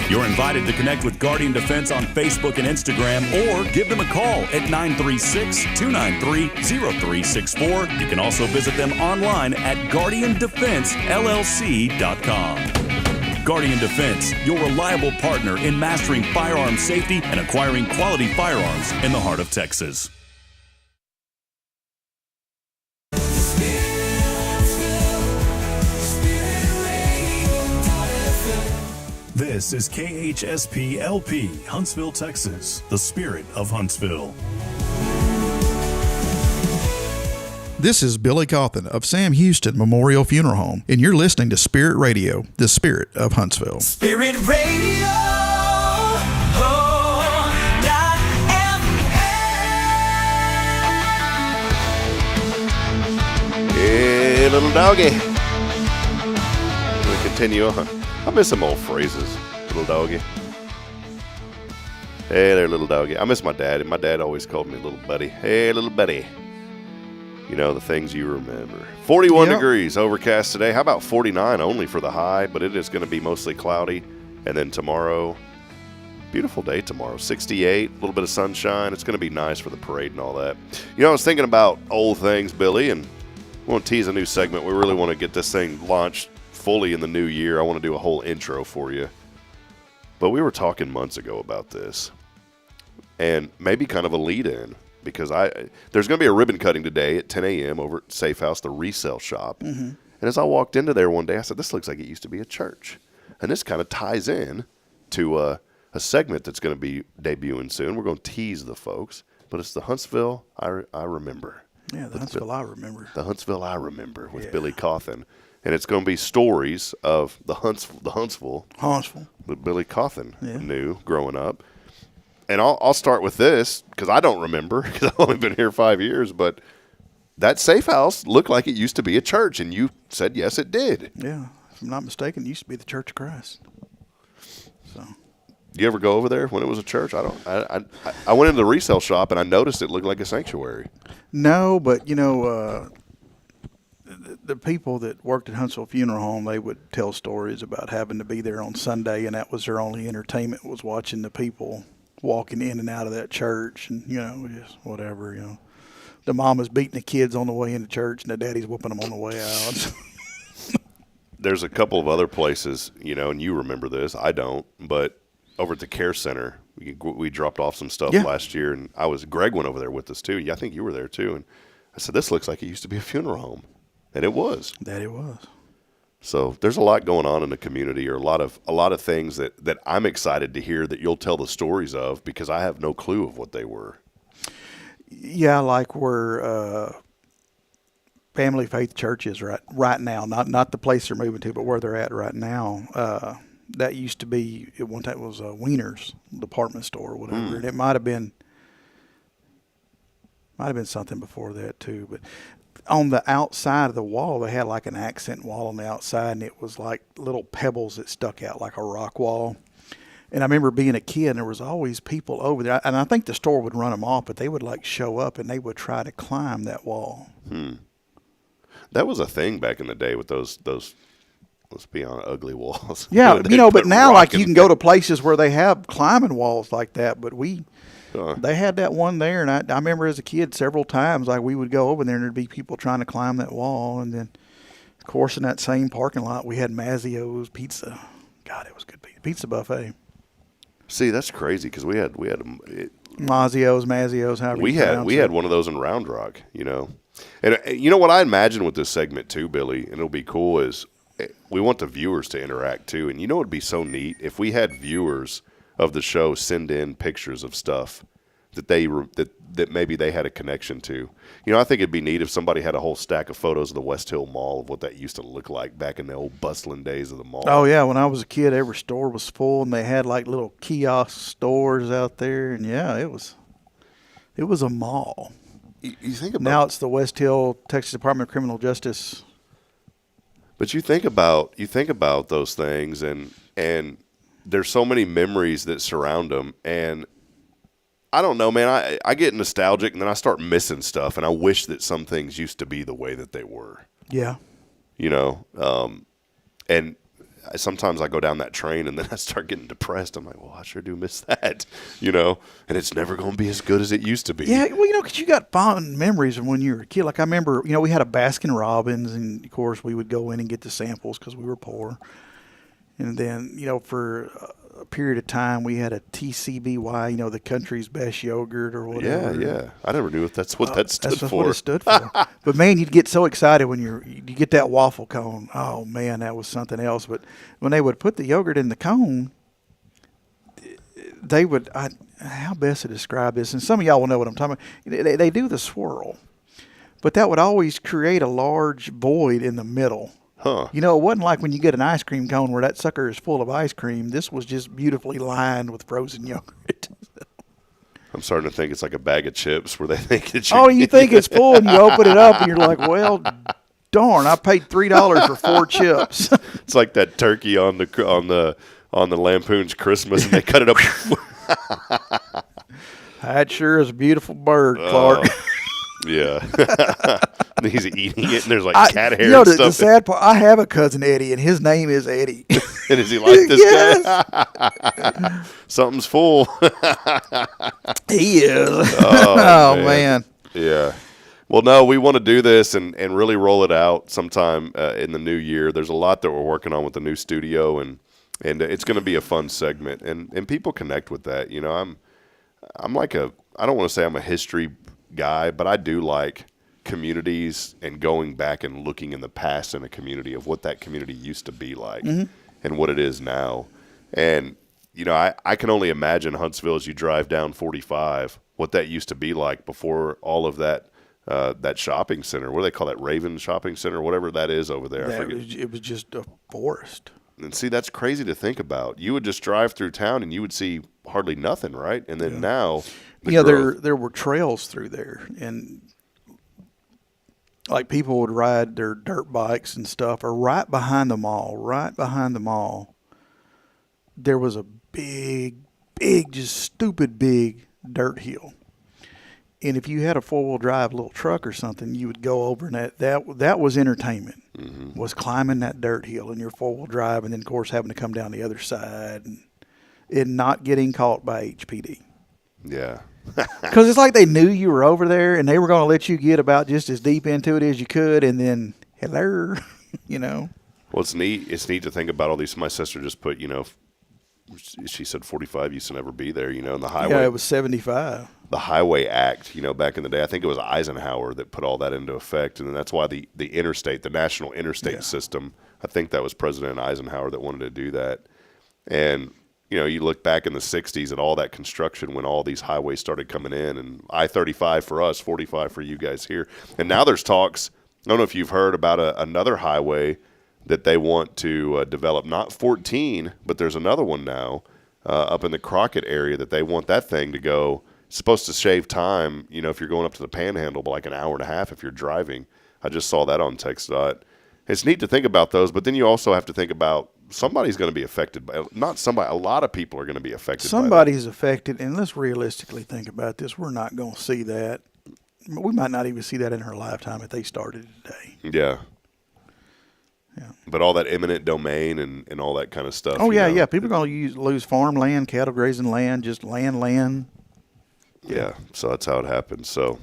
You're invited to connect with Guardian Defense on Facebook and Instagram, or give them a call at 936-293-0364. You can also visit them online at guardiandefensellc.com. Guardian Defense, your reliable partner in mastering firearm safety and acquiring quality firearms in the heart of Texas. This is KHSP-LP, Huntsville, Texas, the spirit of Huntsville. This is Billy CAUTHEN of Sam Houston Memorial Funeral Home, and you're listening to Spirit Radio, the spirit of Huntsville. Spirit Radio. Hey, little doggy. We'll continue on. I miss some old phrases, little doggy. Hey there, little doggy. I miss my dad, and my dad always called me little buddy. Hey, little buddy. You know, the things you remember. 41 degrees, overcast today. How about 49 only for the high, but it is going to be mostly cloudy. And then tomorrow, beautiful day tomorrow, 68, a little bit of sunshine. It's going to be nice for the parade and all that. You know, I was thinking about old things, Billy, and we want to tease a new segment. We really want to get this thing launched fully in the new year. I want to do a whole intro for you. But we were talking months ago about this, and maybe kind of a lead-in, because there's going to be a ribbon cutting today at 10 a.m. over at Safe House, the resale shop. Mm-hmm. And as I walked into there one day, I said, this looks like it used to be a church. And this kind of ties in to a segment that's going to be debuting soon. We're going to tease the folks, but it's the Huntsville I Remember. Yeah, the Huntsville I Remember. The Huntsville I Remember with Billy CAUTHEN. And it's going to be stories of the Huntsville that Billy CAUTHEN knew growing up. And I'll start with this, because I don't remember, because I've only been here 5 years, but that Safe House looked like it used to be a church, and you said yes, it did. Yeah, if I'm not mistaken, it used to be the Church of Christ. So, you ever go over there when it was a church? I went into the resale shop, and I noticed it looked like a sanctuary. No, but, you know, the people that worked at Huntsville Funeral Home, they would tell stories about having to be there on Sunday, and that was their only entertainment, was watching the people walking in and out of that church, and, you know, just whatever, you know. The mama's beating the kids on the way into church, and the daddy's whooping them on the way out. There's a couple of other places, you know, and you remember this. I don't, but over at the care center, we dropped off some stuff last year, and Greg went over there with us too. Yeah, I think you were there too, and I said, this looks like it used to be a funeral home, and it was. That it was. So there's a lot going on in the community, or a lot of things that I'm excited to hear that you'll tell the stories of, because I have no clue of what they were. Yeah, like where Family Faith Church is right now, not the place they're moving to, but where they're at right now. that used to be at one time it was Wiener's department store or whatever, and it might have been something before that too. But on the outside of the wall, they had like an accent wall on the outside, and it was like little pebbles that stuck out like a rock wall. And I remember being a kid, and there was always people over there. And I think the store would run them off, but they would like show up, and they would try to climb that wall. That was a thing back in the day with those. Let's be honest, ugly walls. Yeah, They but put now rock like in you can go to places where they have climbing walls like that. But they had that one there, and I remember as a kid several times like we would go over there, and there'd be people trying to climb that wall. And then, of course, in that same parking lot, we had Mazzio's Pizza. God, it was good pizza buffet. See, that's crazy because we had Mazzio's, however we had one of those in Round Rock, And you know what I imagine with this segment too, Billy, and it'll be cool is we want the viewers to interact too. And it'd be so neat if we had viewers of the show send in pictures of stuff that that maybe they had a connection to. I think it'd be neat if somebody had a whole stack of photos of the West Hill Mall of what that used to look like back in the old bustling days of the mall. Oh yeah, when I was a kid, every store was full, and they had like little kiosk stores out there, and yeah, it was a mall. You think about now it's the West Hill Texas Department of Criminal Justice. But you think about those things, and there's so many memories that surround them, and I don't know, man. I get nostalgic, and then I start missing stuff, and I wish that some things used to be the way that they were. Yeah. And sometimes I go down that train, and then I start getting depressed. I'm like, well, I sure do miss that, and it's never going to be as good as it used to be. Yeah, well, because you got fond memories of when you were a kid. Like I remember, we had a Baskin Robbins, and of course we would go in and get the samples because we were poor. And then, for a period of time, we had a TCBY, the country's best yogurt or whatever. Yeah. I never knew that's what that stood for. That's what it stood for. But, man, you'd get so excited when you get that waffle cone. Oh, man, that was something else. But when they would put the yogurt in the cone, they would how best to describe this? And some of y'all will know what I'm talking about. They do the swirl. But that would always create a large void in the middle. Huh. It wasn't like when you get an ice cream cone where that sucker is full of ice cream. This was just beautifully lined with frozen yogurt. I'm starting to think it's like a bag of chips where they think that you think it's full and you open it up and you're like, well, darn, I paid $3 for 4 chips. It's like that turkey on the Lampoon's Christmas, and they cut it up. That sure is a beautiful bird, Clark. Yeah. He's eating it, and there's like cat hair and stuff. The sad part, I have a cousin Eddie, and his name is Eddie. And is he like this guy? Something's full. He is. Oh man. Yeah. Well, no, we want to do this and really roll it out sometime in the new year. There's a lot that we're working on with the new studio, and it's going to be a fun segment, and people connect with that. I'm like I don't want to say I'm a history guy, but I do like communities and going back and looking in the past in a community of what that community used to be like and what it is now. And, I can only imagine Huntsville as you drive down 45, what that used to be like before all of that shopping center. What do they call that? Raven Shopping Center, whatever that is over there. I forget. It was just a forest. And see, that's crazy to think about. You would just drive through town and you would see hardly nothing, right? And then now, there were trails through there, and like people would ride their dirt bikes and stuff. Or right behind the mall, there was a big, just stupid big dirt hill. And if you had a 4-wheel drive little truck or something, you would go over, and that was entertainment. Was climbing that dirt hill in your 4-wheel drive, and then of course having to come down the other side and not getting caught by HPD. Yeah. Because it's like they knew you were over there, and they were going to let you get about just as deep into it as you could, and then hello, Well, it's neat. It's neat to think about all these. My sister just put, she said 45 used to never be there, and the highway. Yeah, it was 75. The Highway Act, back in the day, I think it was Eisenhower that put all that into effect, and then that's why the interstate, the national interstate system, I think that was President Eisenhower that wanted to do that. And you look back in the 60s at all that construction when all these highways started coming in, and I-35 for us, 45 for you guys here. And now there's talks, I don't know if you've heard about another highway that they want to develop. Not 14, but there's another one now up in the Crockett area that they want that thing to go. It's supposed to shave time, if you're going up to the Panhandle, but like an hour and a half if you're driving. I just saw that on TxDOT. It's neat to think about those, but then you also have to think about somebody's going to be affected by, not somebody, a lot of people are going to be affected Somebody's affected, and let's realistically think about this. We're not going to see that. We might not even see that in her lifetime if they started today. Yeah. But all that eminent domain and all that kind of stuff. Oh, yeah. People are going to lose farmland, cattle grazing land, just land. Yeah, so that's how it happens. So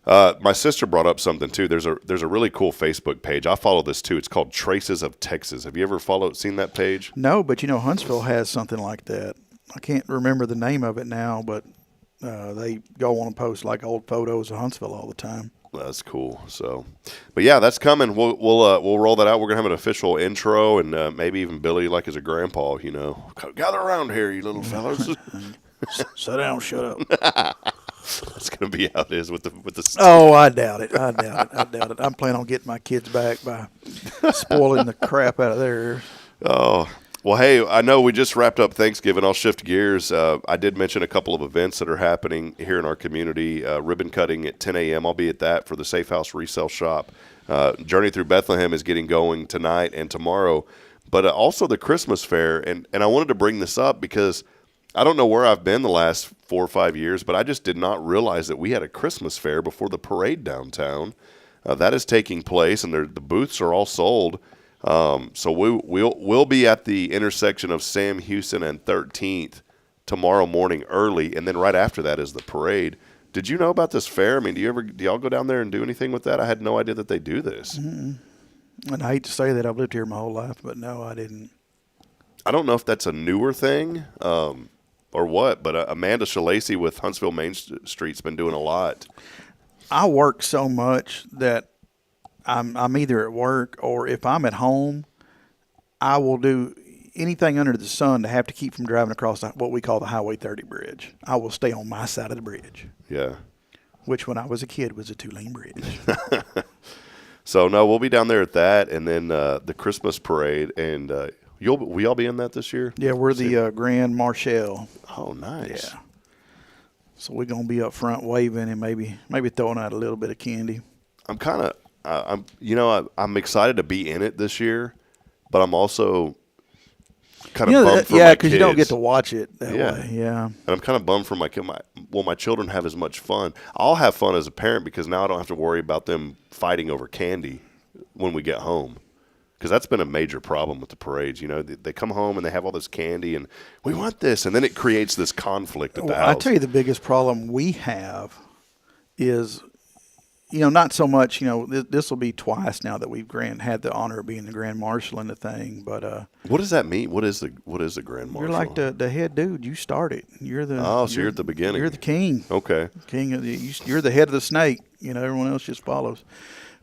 my sister brought up something, too. There's a really cool Facebook page. I follow this, too. It's called Traces of Texas. Have you ever seen that page? No, but, Huntsville has something like that. I can't remember the name of it now, but they go on and post, like, old photos of Huntsville all the time. That's cool. So, but yeah, that's coming. We'll roll that out. We're gonna have an official intro, and maybe even Billy, like as a grandpa, gather around here, you little fellas. Sit down, shut up. That's gonna be how it is with the. Oh, I doubt it. I'm planning on getting my kids back by spoiling the crap out of theirs. Oh. Well, hey, I know we just wrapped up Thanksgiving. I'll shift gears. I did mention a couple of events that are happening here in our community. Ribbon cutting at 10 a.m. I'll be at that for the Safe House Resale Shop. Journey Through Bethlehem is getting going tonight and tomorrow. But also the Christmas fair. And I wanted to bring this up because I don't know where I've been the last 4 or 5 years, but I just did not realize that we had a Christmas fair before the parade downtown. That is taking place, and the booths are all sold. So we'll be at the intersection of Sam Houston and 13th tomorrow morning early, and then right after that is the parade. Did you know about this fair? I mean, do y'all go down there and do anything with that? I had no idea that they do this. Mm-hmm. And I hate to say that, I've lived here my whole life, but no, I didn't. I don't know if that's a newer thing or what, but Amanda Shalacy with Huntsville Main Street's been doing a lot. I work so much that I'm either at work or if I'm at home, I will do anything under the sun to have to keep from driving across what we call the Highway 30 bridge. I will stay on my side of the bridge. Yeah. Which when I was a kid was a 2-lane bridge. So, no, we'll be down there at that and then the Christmas parade. And will y'all be in that this year? Yeah, we're the Grand Marshal. Oh, nice. Yeah. So we're going to be up front waving and maybe throwing out a little bit of candy. I'm kind of I'm excited to be in it this year, but I'm also kind of bummed for my kids. Yeah, because you don't get to watch it that way. Yeah. And I'm kind of bummed for my kid. My children have as much fun. I'll have fun as a parent because now I don't have to worry about them fighting over candy when we get home. Because that's been a major problem with the parades. They come home and they have all this candy and we want this. And then it creates this conflict at the house. I tell you the biggest problem we have is – not so much, this will be twice now that we've had the honor of being the Grand Marshal in the thing, but what does that mean? What is the Grand Marshal? You're like the head dude. You start it. You're you're at the beginning. You're the king. Okay. You're the head of the snake. Everyone else just follows.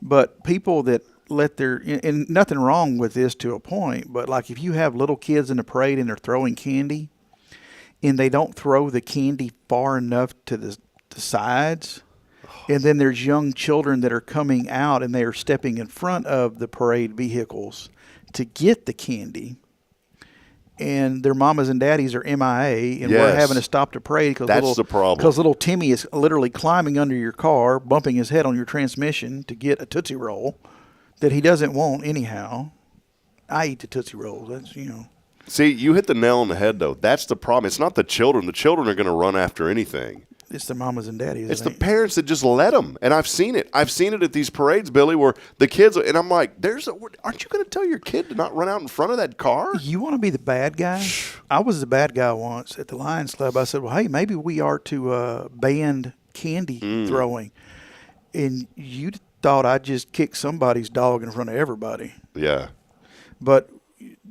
But people that and nothing wrong with this to a point, but like if you have little kids in the parade and they're throwing candy and they don't throw the candy far enough to the sides. And then there's young children that are coming out and they are stepping in front of the parade vehicles to get the candy. And their mamas and daddies are MIA, and we're having to stop the parade because the problem. Because little Timmy is literally climbing under your car, bumping his head on your transmission to get a Tootsie Roll that he doesn't want anyhow. I eat the Tootsie Rolls. That's See, you hit the nail on the head though. That's the problem. It's not the children. The children are going to run after anything. It's the mamas and daddies. It's the parents that just let them. And I've seen it. I've seen it at these parades, Billy, where the kids, and I'm like, aren't you going to tell your kid to not run out in front of that car? You want to be the bad guy? I was the bad guy once at the Lions Club. I said, well, hey, maybe we are to ban candy throwing. And you thought I'd just kick somebody's dog in front of everybody. Yeah. But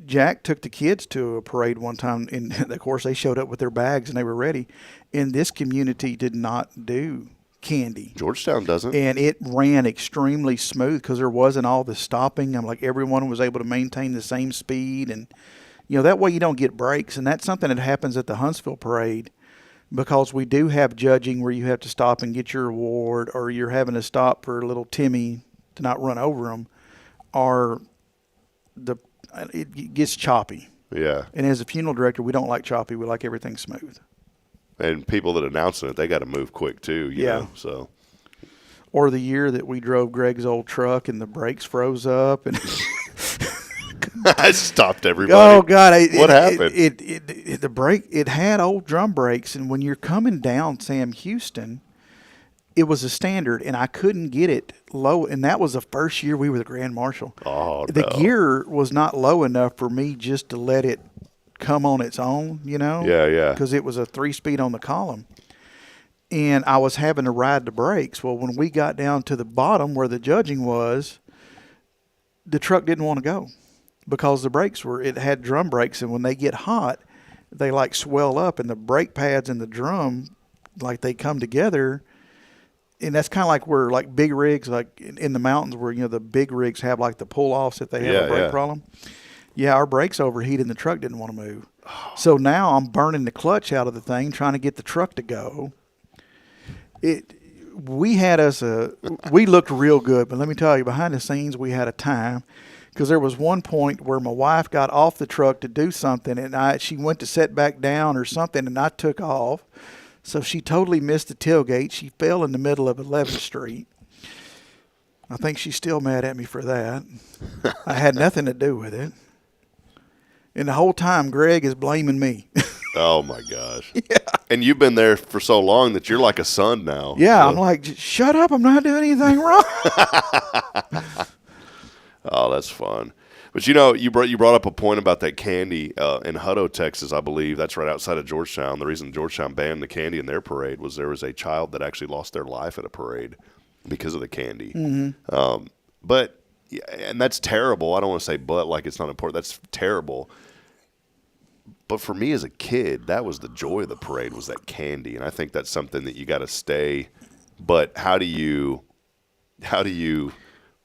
Jack took the kids to a parade one time, and of course they showed up with their bags and they were ready. And this community did not do candy. Georgetown doesn't. And it ran extremely smooth because there wasn't all the stopping. I'm like, everyone was able to maintain the same speed. And, that way you don't get breaks. And that's something that happens at the Huntsville parade because we do have judging where you have to stop and get your award, or you're having to stop for little Timmy to not run over him, or it gets choppy. Yeah. And as a funeral director, we don't like choppy. We like everything smooth. And people that announce it, they got to move quick too. You know, so. Or the year that we drove Greg's old truck and the brakes froze up and I stopped everybody. Oh God! What happened? The brake. It had old drum brakes, and when you're coming down Sam Houston, it was a standard, and I couldn't get it low. And that was the first year we were the Grand Marshal. Oh, the no. gear was not low enough for me just to let it come on its own. You know? Yeah. Because it was a 3-speed on the column. And I was having to ride the brakes. Well, when we got down to the bottom where the judging was, the truck didn't want to go because the brakes it had drum brakes, and when they get hot, they like swell up, and the brake pads and the drum, like they come together. And that's kind of like where like big rigs, like in the mountains where, you know, the big rigs have like the pull-offs if they have a brake problem. Yeah, our brakes overheated and the truck didn't want to move. So now I'm burning the clutch out of the thing, trying to get the truck to go. We looked real good, but let me tell you, behind the scenes we had a time, because there was one point where my wife got off the truck to do something, and she went to set back down or something, and I took off, so she totally missed the tailgate. She fell in the middle of 11th Street. I think she's still mad at me for that. I had nothing to do with it, and the whole time Greg is blaming me. Oh my gosh! Yeah, and you've been there for so long that you're like a son now. Yeah, so. I'm like, shut up! I'm not doing anything wrong. Oh, that's fun. But you know, you brought up a point about that candy in Hutto, Texas. I believe that's right outside of Georgetown. The reason Georgetown banned the candy in their parade was there was a child that actually lost their life at a parade because of the candy. Mm-hmm. And that's terrible. I don't want to say but like it's not important. That's terrible. But for me as a kid, that was the joy of the parade, was that candy. And I think that's something that you got to stay. But how do you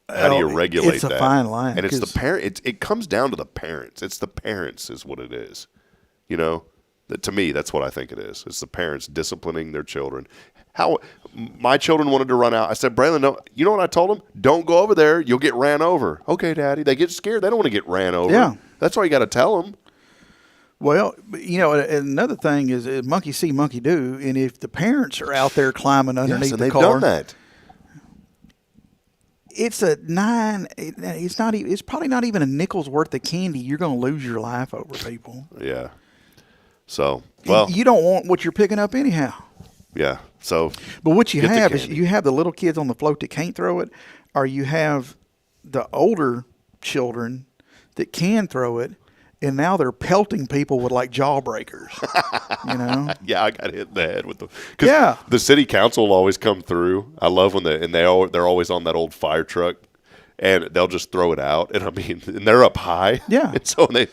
regulate it's a that? fine line. And it's the parent. It comes down to the parents. It's the parents is what it is. You know, to me, that's what I think it is. It's the parents disciplining their children. How my children wanted to run out. I said, Braylon, no, you know what I told them? Don't go over there. You'll get ran over. Okay, Daddy. They get scared. They don't want to get ran over. Yeah. That's all you got to tell them. Well, you know, another thing is monkey see, monkey do, and if the parents are out there climbing underneath the car, they've done that. It's probably not even a nickel's worth of candy. You're going to lose your life over, people. Yeah. So, well, you don't want what you're picking up anyhow. Yeah. So, but what you have is you have the little kids on the float that can't throw it, or you have the older children that can throw it. And now they're pelting people with like jawbreakers, you know? Yeah, I got hit in the head with them. Yeah. The city council will always come through. I love when they're always on that old fire truck, and they'll just throw it out. And I mean, and they're up high. Yeah. And so they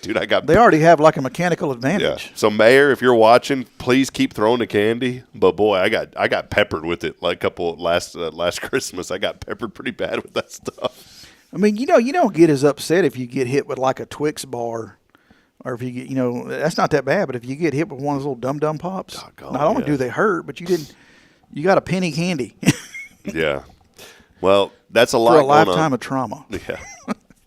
already have like a mechanical advantage. Yeah. So Mayor, if you're watching, please keep throwing the candy. But boy, I got peppered with it like a couple last Christmas. I got peppered pretty bad with that stuff. I mean, you don't get as upset if you get hit with like a Twix bar. Or if you get, that's not that bad. But if you get hit with one of those little dum pops, not only do they hurt, but you got a penny candy. Yeah. Well, that's a lot for a going lifetime on. of trauma. Yeah.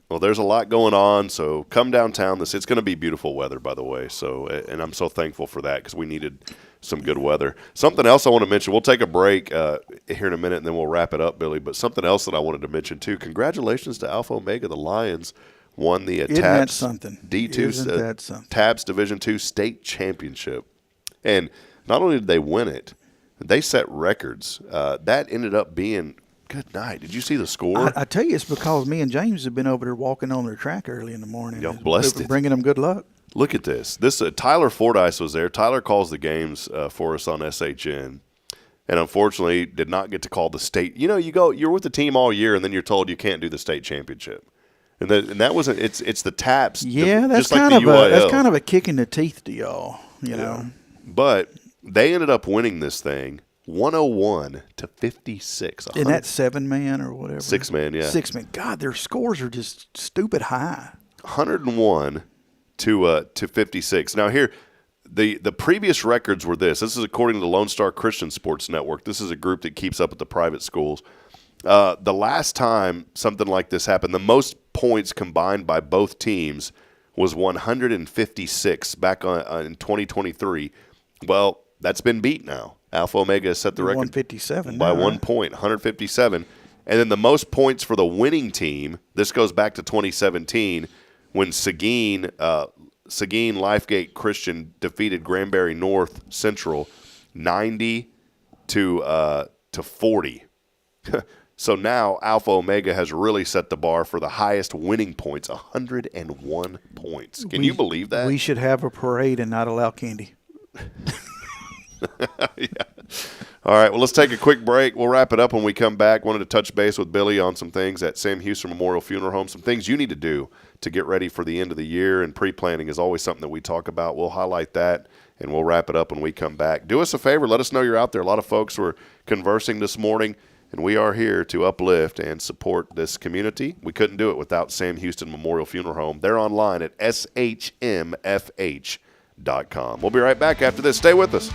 Well, there's a lot going on. So come downtown. It's going to be beautiful weather, by the way. So, and I'm so thankful for that because we needed some good weather. Something else I want to mention. We'll take a break here in a minute, and then we'll wrap it up, Billy. But something else that I wanted to mention too. Congratulations to Alpha Omega, the Lions. Won the TAPS D2 TAPS Division II state championship, and not only did they win it, they set records. That ended up being good night. Did you see the score? I tell you, it's because me and James have been over there walking on their track early in the morning. Y'all blessed it. Bringing them good luck. Look at this. Tyler Fordyce was there. Tyler calls the games for us on SHN. And unfortunately, did not get to call the state. You know, you're with the team all year, and then you're told you can't do the state championship. And that wasn't. It's the TAPS. Yeah, that's just kind of that's kind of a kick in the teeth to y'all. You know. But they ended up winning this thing 101-56. And that's 7-man or whatever. 6-man, yeah. 6-man. God, their scores are just stupid high. 101 to 56. Now here, the previous records were this. This is according to the Lone Star Christian Sports Network. This is a group that keeps up with the private schools. The last time something like this happened, the most points combined by both teams was 156 back in 2023. Well, that's been beat now. Alpha Omega has set the record 157 by now, 1 right? point, 157. And then the most points for the winning team, this goes back to 2017 when Seguin Lifegate Christian defeated Granbury North Central 90 to 40. So now Alpha Omega has really set the bar for the highest winning points, 101 points. Can you believe that? We should have a parade and not allow candy. Yeah. All right, well, let's take a quick break. We'll wrap it up when we come back. Wanted to touch base with Billy on some things at Sam Houston Memorial Funeral Home, some things you need to do to get ready for the end of the year, and pre-planning is always something that we talk about. We'll highlight that, and we'll wrap it up when we come back. Do us a favor. Let us know you're out there. A lot of folks were conversing this morning, and we are here to uplift and support this community. We couldn't do it without Sam Houston Memorial Funeral Home. They're online at SHMFH.com. We'll be right back after this. Stay with us.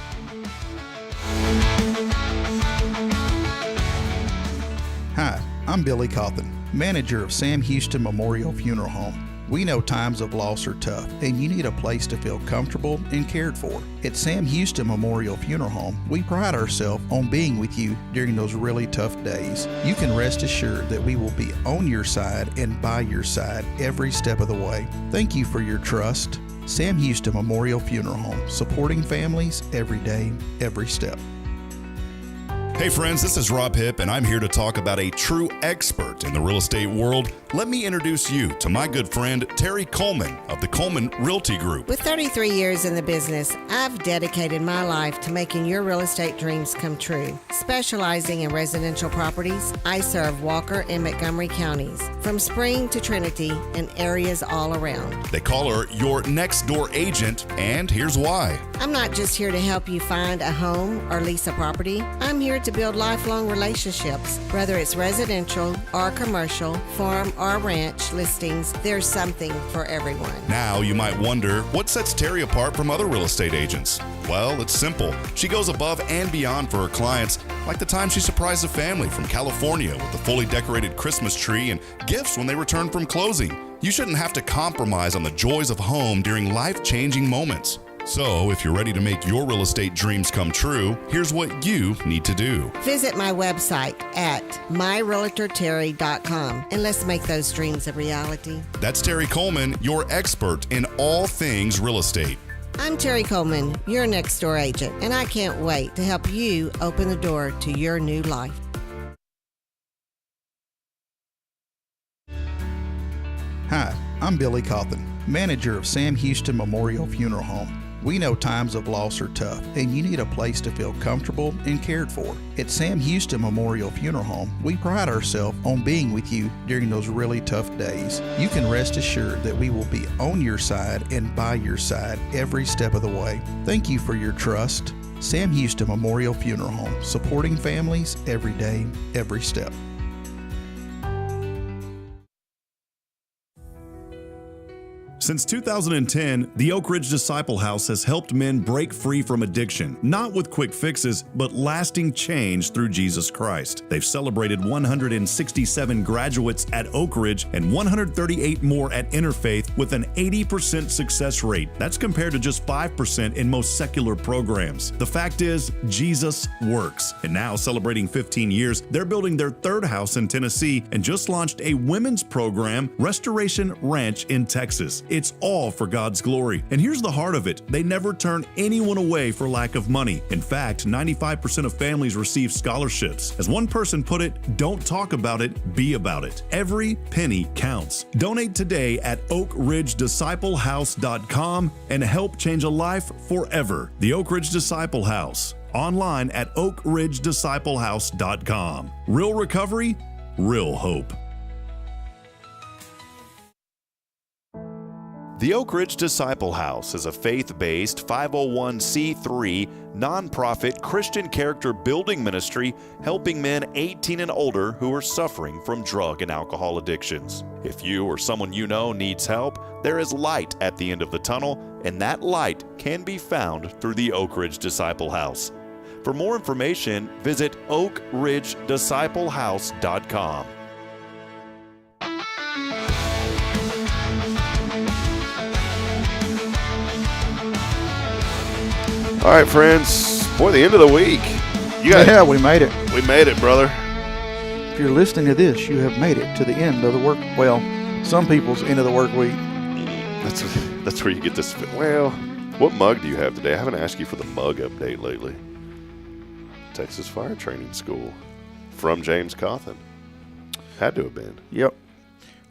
Hi, I'm Billy CAUTHEN, manager of Sam Houston Memorial Funeral Home. We know times of loss are tough, and you need a place to feel comfortable and cared for. At Sam Houston Memorial Funeral Home, we pride ourselves on being with you during those really tough days. You can rest assured that we will be on your side and by your side every step of the way. Thank you for your trust. Sam Houston Memorial Funeral Home, supporting families every day, every step. Hey friends, this is Rob Hipp, and I'm here to talk about a true expert in the real estate world. Let me introduce you to my good friend, Terry Coleman of the Coleman Realty Group. With 33 years in the business, I've dedicated my life to making your real estate dreams come true. Specializing in residential properties, I serve Walker and Montgomery counties, from Spring to Trinity and areas all around. They call her your next door agent, and here's why. I'm not just here to help you find a home or lease a property. I'm here to build lifelong relationships. Whether it's residential or commercial, farm or ranch listings, there's something for everyone. Now you might wonder, what sets Terry apart from other real estate agents? Well, it's simple. She goes above and beyond for her clients, like the time she surprised a family from California with a fully decorated Christmas tree and gifts when they returned from closing. You shouldn't have to compromise on the joys of home during life-changing moments. So, if you're ready to make your real estate dreams come true, here's what you need to do. Visit my website at myrealtorterry.com and let's make those dreams a reality. That's Terry Coleman, your expert in all things real estate. I'm Terry Coleman, your next door agent, and I can't wait to help you open the door to your new life. Hi, I'm Billy CAUTHEN, manager of Sam Houston Memorial Funeral Home. We know times of loss are tough, and you need a place to feel comfortable and cared for. At Sam Houston Memorial Funeral Home, we pride ourselves on being with you during those really tough days. You can rest assured that we will be on your side and by your side every step of the way. Thank you for your trust. Sam Houston Memorial Funeral Home, supporting families every day, every step. Since 2010, the Oak Ridge Disciple House has helped men break free from addiction, not with quick fixes, but lasting change through Jesus Christ. They've celebrated 167 graduates at Oak Ridge and 138 more at Interfaith with an 80% success rate. That's compared to just 5% in most secular programs. The fact is, Jesus works. And now, celebrating 15 years, they're building their third house in Tennessee and just launched a women's program, Restoration Ranch in Texas. It's all for God's glory. And here's the heart of it. They never turn anyone away for lack of money. In fact, 95% of families receive scholarships. As one person put it, don't talk about it, be about it. Every penny counts. Donate today at oakridgedisciplehouse.com and help change a life forever. The Oak Ridge Disciple House. Online at oakridgedisciplehouse.com. Real recovery, real hope. The Oak Ridge Disciple House is a faith-based 501c3 nonprofit Christian character building ministry helping men 18 and older who are suffering from drug and alcohol addictions. If you or someone you know needs help, there is light at the end of the tunnel, and that light can be found through the Oak Ridge Disciple House. For more information, visit oakridgedisciplehouse.com. All right, friends. Boy, the end of the week. Yeah, we made it. We made it, brother. If you're listening to this, you have made it to the end of the work. Well, some people's end of the work week. That's where you get this. Well, what mug do you have today? I haven't asked you for the mug update lately. Texas Fire Training School from James CAUTHEN. Had to have been. Yep.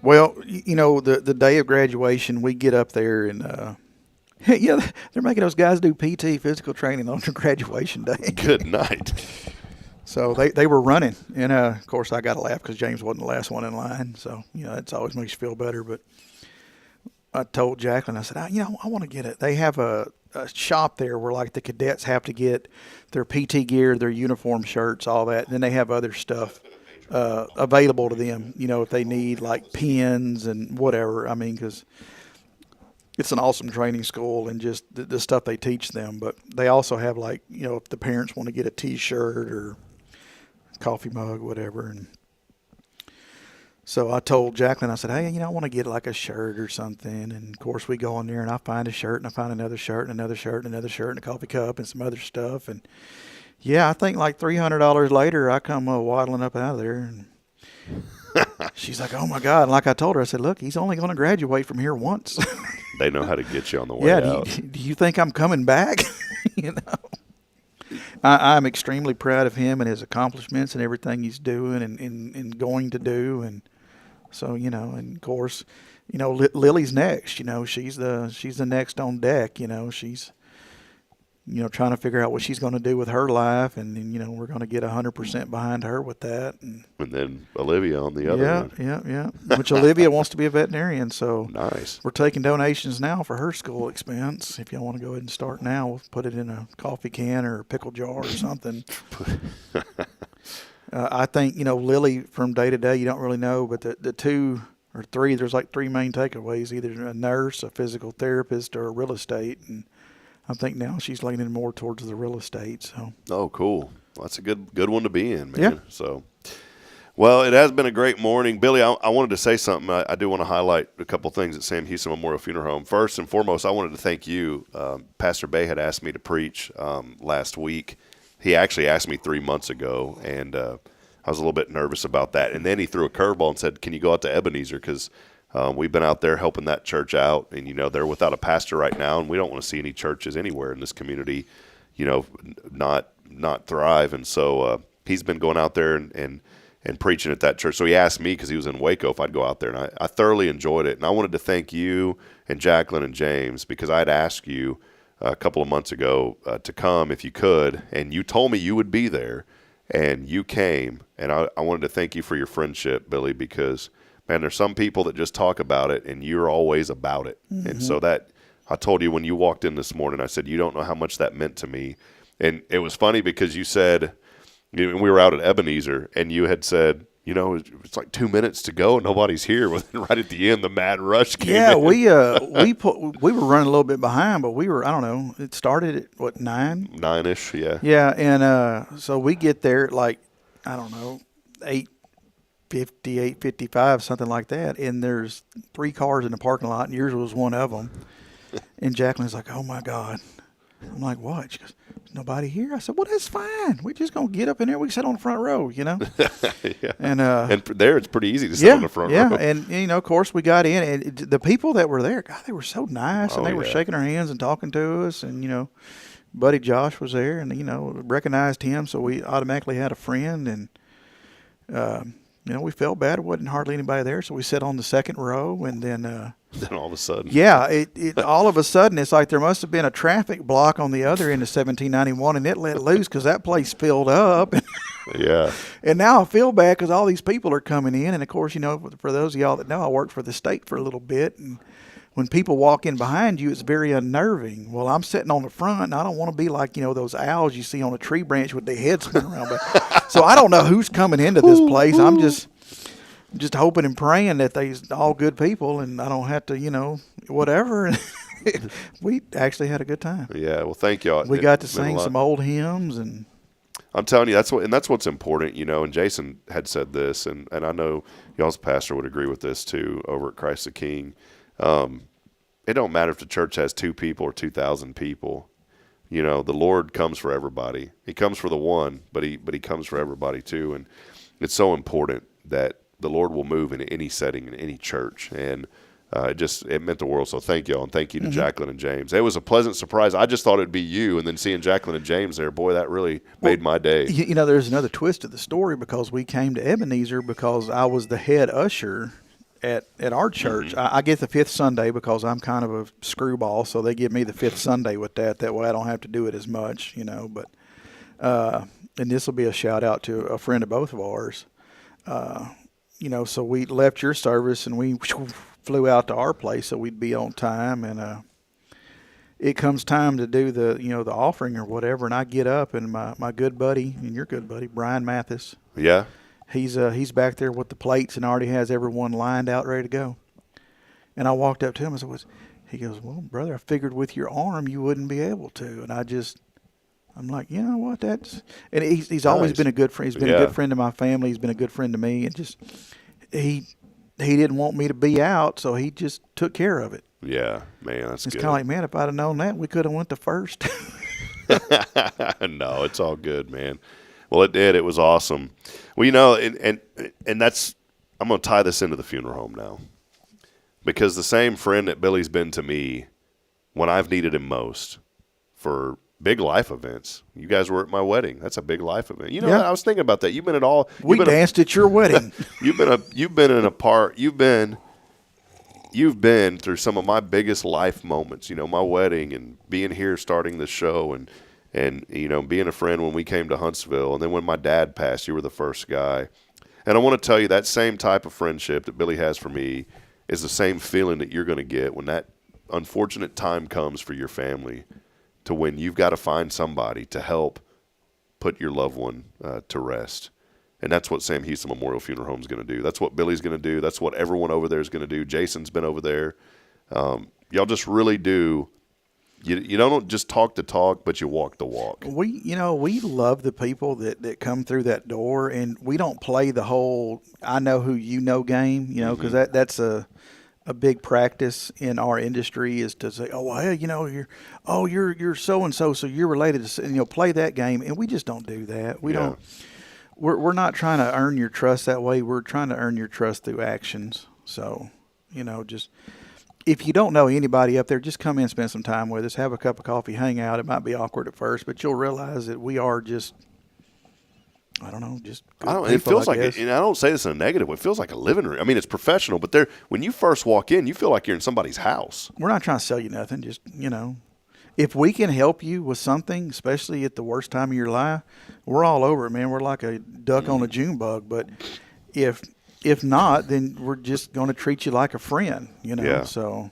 Well, you know, the day of graduation, we get up there and, yeah, they're making those guys do PT, physical training, on their graduation day. Good night. So they were running. And, of course, I got to laugh because James wasn't the last one in line. So, you know, it always makes you feel better. But I told Jacqueline, I said, I want to get it. They have a shop there where, like, the cadets have to get their PT gear, their uniform shirts, all that. And then they have other stuff available to them, you know, if they need, like, pins and whatever. I mean, because it's an awesome training school and just the stuff they teach them. But they also have, like, you know, if the parents want to get a T-shirt or coffee mug, whatever. And so I told Jacqueline, I said, hey, you know, I want to get like a shirt or something. And of course we go in there and I find a shirt and I find another shirt and another shirt and another shirt and a coffee cup and some other stuff. And yeah, I think like $300 later, I come waddling up out of there and she's like, oh my God. And like I told her, I said, look, he's only going to graduate from here once. They know how to get you on the way out. Do you think I'm coming back? You know, I'm extremely proud of him and his accomplishments and everything he's doing and going to do. And so, you know, and of course, you know, Lily's next. You know, she's the next on deck. You know, she's, you know, trying to figure out what she's going to do with her life, and then, you know, we're going to get 100% behind her with that. And then Olivia on the other end. Yeah. Which Olivia wants to be a veterinarian, so nice. We're taking donations now for her school expense. If y'all want to go ahead and start now, we'll put it in a coffee can or a pickle jar or something. I think, you know, Lily, from day to day, you don't really know, but the two or three, there's like three main takeaways: either a nurse, a physical therapist, or a real estate. And I think now she's leaning more towards the real estate. So. Oh, cool. Well, that's a good one to be in, man. Yeah. So, well, it has been a great morning. Billy, I wanted to say something. I do want to highlight a couple things at Sam Houston Memorial Funeral Home. First and foremost, I wanted to thank you. Pastor Bay had asked me to preach last week. He actually asked me 3 months ago, and I was a little bit nervous about that. And then he threw a curveball and said, can you go out to Ebenezer? Because we've been out there helping that church out, and, you know, they're without a pastor right now, and we don't want to see any churches anywhere in this community, you know, not thrive. And so he's been going out there and preaching at that church. So he asked me, because he was in Waco, if I'd go out there, and I thoroughly enjoyed it. And I wanted to thank you and Jacqueline and James, because I'd asked you a couple of months ago to come if you could, and you told me you would be there, and you came. And I wanted to thank you for your friendship, Billy, because man, there's some people that just talk about it, and you're always about it. Mm-hmm. And so that, I told you when you walked in this morning, I said, you don't know how much that meant to me. And it was funny because you said, we were out at Ebenezer, and you had said, you know, it's like 2 minutes to go, and nobody's here. Right at the end, the mad rush came in. We were running a little bit behind, but we were, I don't know, it started at, what, 9? 9-ish, yeah. Yeah, and so we get there at like, I don't know, 8:50, 8:55, something like that, and there's 3 cars in the parking lot, and yours was one of them. And Jacqueline's like, oh my God. I'm like, what? She goes, there's nobody here. I said, well, that's fine. We're just going to get up in there. We can sit on the front row, you know? Yeah. And there it's pretty easy to sit on the front row. Yeah, and, you know, of course, we got in, and the people that were there, God, they were so nice, and they were shaking our hands and talking to us, and, you know, Buddy Josh was there, and, you know, recognized him, so we automatically had a friend, and, you know, we felt bad. There wasn't hardly anybody there, so we sat on the second row, and then all of a sudden. Yeah, it all of a sudden, it's like there must have been a traffic block on the other end of 1791, and it let loose because that place filled up. Yeah. And now I feel bad because all these people are coming in, and, of course, you know, for those of y'all that know, I worked for the state for a little bit, and when people walk in behind you, it's very unnerving. Well, I'm sitting on the front, and I don't want to be like, you know, those owls you see on a tree branch with their heads spinning around. So I don't know who's coming into this place. I'm just hoping and praying that they's all good people, and I don't have to, you know, whatever. We actually had a good time. Yeah, well, thank y'all. We got to sing some old hymns, and I'm telling you, that's what's important, and Jason had said this, and I know y'all's pastor would agree with this too over at Christ the King. It don't matter if the church has 2 people or 2,000 people. The Lord comes for everybody. He comes for the one, but he comes for everybody too. And it's so important that the Lord will move in any setting, in any church. And it meant the world. So thank y'all, and thank you to Jacqueline and James. It was a pleasant surprise. I just thought it'd be you, and then seeing Jacqueline and James there, boy, that really made my day. There's another twist to the story, because we came to Ebenezer because I was the head usher at our church. I get the 5th Sunday because I'm kind of a screwball, so they give me the 5th Sunday with that. That way I don't have to do it as much, But and this will be a shout out to a friend of both of ours. So we left your service and we flew out to our place so we'd be on time, and it comes time to do the the offering or whatever, and I get up, and my good buddy, and your good buddy Brian Mathis, he's back there with the plates and already has everyone lined out ready to go. And I walked up to him and said, he goes, well, brother, I figured with your arm you wouldn't be able to. And I'm like, you know what, and he's always been a good friend. He's been a good friend to my family. He's been a good friend to me, and just he didn't want me to be out, so he just took care of it. Yeah, man, that's good. It's kind of like, man, if I'd have known that, we could have went to first. No, it's all good, man. Well, it did. It was awesome. Well, and that's, I'm going to tie this into the funeral home now, because the same friend that Billy's been to me when I've needed him most for big life events. You guys were at my wedding. That's a big life event. I was thinking about that. You've been at all. We danced at your wedding. You've been through some of my biggest life moments. My wedding, and being here, starting this show, and being a friend when we came to Huntsville, and then when my dad passed, you were the first guy. And I want to tell you, that same type of friendship that Billy has for me is the same feeling that you're going to get when that unfortunate time comes for your family, to when you've got to find somebody to help put your loved one to rest. And that's what Sam Houston Memorial Funeral Home is going to do. That's what Billy's going to do. That's what everyone over there is going to do. Jason's been over there. Y'all just really do. You don't just talk the talk, but you walk the walk. We love the people that come through that door, and we don't play the whole "I know who you know" game. Because that's a big practice in our industry, is to say, oh, hey, you're so and so, so you're related to, play that game, and we just don't do that. We don't. We're not trying to earn your trust that way. We're trying to earn your trust through actions. So, just if you don't know anybody up there, just come in, spend some time with us, have a cup of coffee, hang out. It might be awkward at first, but you'll realize that we are just, I don't know, just good people, it feels like, and I don't say this in a negative way, it feels like a living room. I mean, it's professional, but when you first walk in, you feel like you're in somebody's house. We're not trying to sell you nothing. Just, if we can help you with something, especially at the worst time of your life, we're all over it, man. We're like a duck on a June bug. But if not, then we're just going to treat you like a friend, Yeah. So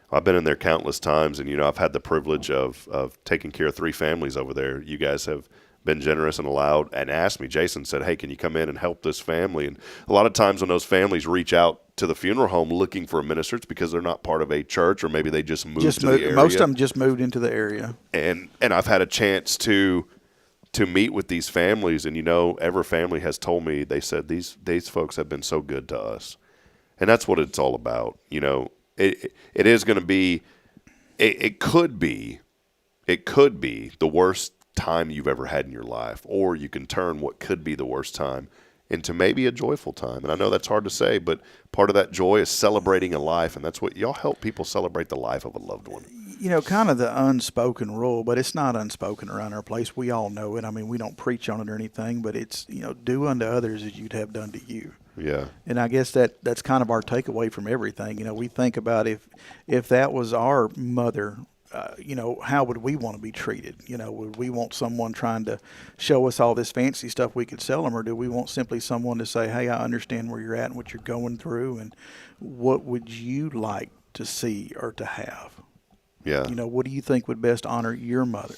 I've been in there countless times, and, I've had the privilege of taking care of 3 families over there. You guys have been generous and allowed and asked me. Jason said, hey, can you come in and help this family? And a lot of times when those families reach out to the funeral home looking for a minister, it's because they're not part of a church, or maybe they just moved to the area. Most of them just moved into the area. And I've had a chance to meet with these families, and every family has told me, they said these folks have been so good to us. And that's what it's all about. It is going to be, it could be the worst time you've ever had in your life, or you can turn what could be the worst time into maybe a joyful time. And I know that's hard to say, but part of that joy is celebrating a life, and that's what y'all help people celebrate, the life of a loved one. Kind of the unspoken rule, but it's not unspoken around our place. We all know it. I mean, we don't preach on it or anything, but it's, do unto others as you'd have done to you. Yeah. And I guess that's kind of our takeaway from everything. We think about if that was our mother, how would we want to be treated? Would we want someone trying to show us all this fancy stuff we could sell them, or do we want simply someone to say, hey, I understand where you're at and what you're going through, and what would you like to see or to have? Yeah. What do you think would best honor your mother?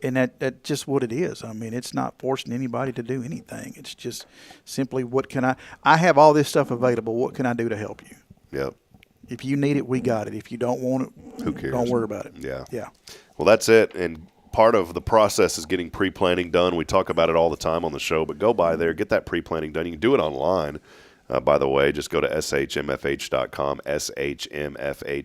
And that's just what it is. I mean, it's not forcing anybody to do anything. It's just simply, what can I have all this stuff available. What can I do to help you? Yep. If you need it, we got it. If you don't want it, who cares? Don't worry about it. Yeah. Yeah. Well, that's it. And part of the process is getting pre-planning done. We talk about it all the time on the show, but go by there, get that pre-planning done. You can do it online, by the way. Just go to SHMFH.com, SHMFH.com,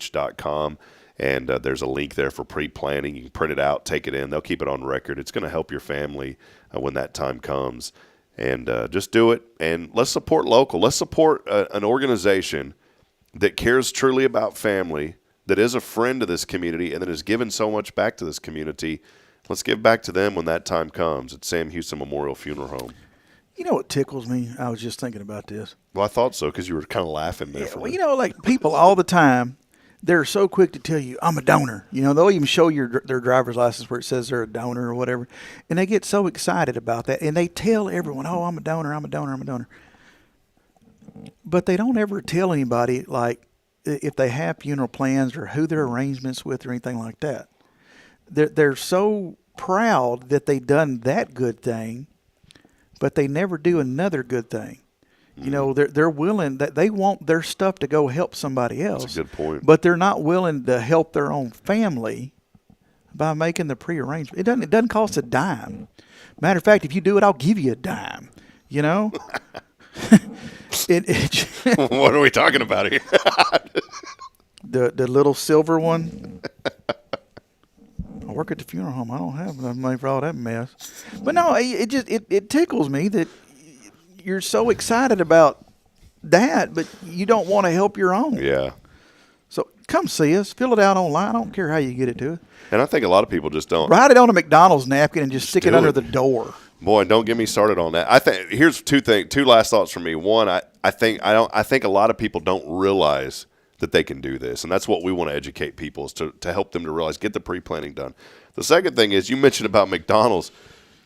and there's a link there for pre-planning. You can print it out, take it in. They'll keep it on record. It's going to help your family when that time comes. And just do it, and let's support local. Let's support an organization that cares truly about family, that is a friend to this community, and that has given so much back to this community. Let's give back to them when that time comes at Sam Houston Memorial Funeral Home. You know what tickles me? I was just thinking about this. Well, I thought so because you were kind of laughing there. Yeah, well, you know, like people all the time, they're so quick to tell you, I'm a donor. You know, they'll even show their driver's license where it says they're a donor or whatever. And they get so excited about that. And they tell everyone, oh, I'm a donor, I'm a donor, I'm a donor. But they don't ever tell anybody, like, if they have funeral plans or who their arrangements with or anything like that. They're so proud that they've done that good thing, but they never do another good thing. You know, they're willing, that they want their stuff to go help somebody else. That's a good point. But they're not willing to help their own family by making the prearrangement. It doesn't cost a dime. Matter of fact, if you do it, I'll give you a dime. You know? What are we talking about here? the little silver one. I work at the funeral home. I don't have enough money for all that mess. But no, it tickles me that you're so excited about that, but you don't want to help your own. Yeah. So come see us. Fill it out online. I don't care how you get it to us. And I think a lot of people just don't. Write it on a McDonald's napkin and just stick it under the door. Boy, don't get me started on that. I think here's two last thoughts from me. One, I think a lot of people don't realize that they can do this, and that's what we want to educate people, is to help them to realize, get the pre-planning done. The second thing is, you mentioned about McDonald's.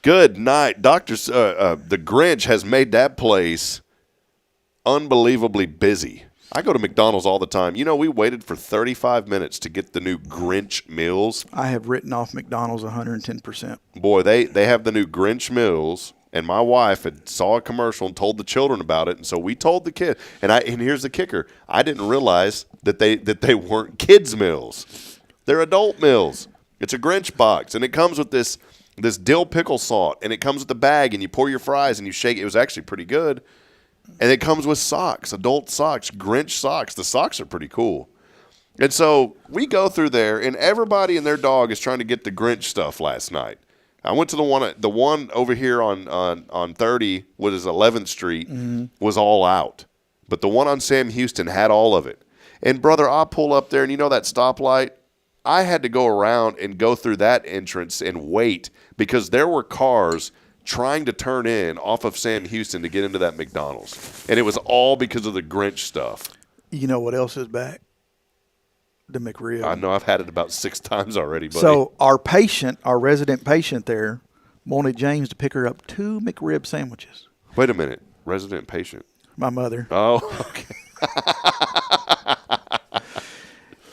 Good night, the Grinch has made that place unbelievably busy. I go to McDonald's all the time. You know, we waited for 35 minutes to get the new Grinch meals. I have written off McDonald's 110%. Boy, they have the new Grinch meals, and my wife had saw a commercial and told the children about it, and so we told the kid. And here's the kicker: I didn't realize that they weren't kids meals; they're adult meals. It's a Grinch box, and it comes with this dill pickle salt, and it comes with the bag, and you pour your fries and you shake it. It was actually pretty good. And it comes with socks, adult socks, Grinch socks. The socks are pretty cool. And so we go through there, and everybody and their dog is trying to get the Grinch stuff last night. I went to the one over here on 30, what is 11th Street, was all out. But the one on Sam Houston had all of it. And, brother, I pull up there, and you know that stoplight? I had to go around and go through that entrance and wait because there were cars trying to turn in off of Sam Houston to get into that McDonald's. And it was all because of the Grinch stuff. You know what else is back? The McRib. I know, I've had it about 6 times already, buddy. So our resident patient there, wanted James to pick her up 2 McRib sandwiches. Wait a minute. Resident patient? My mother. Oh, okay.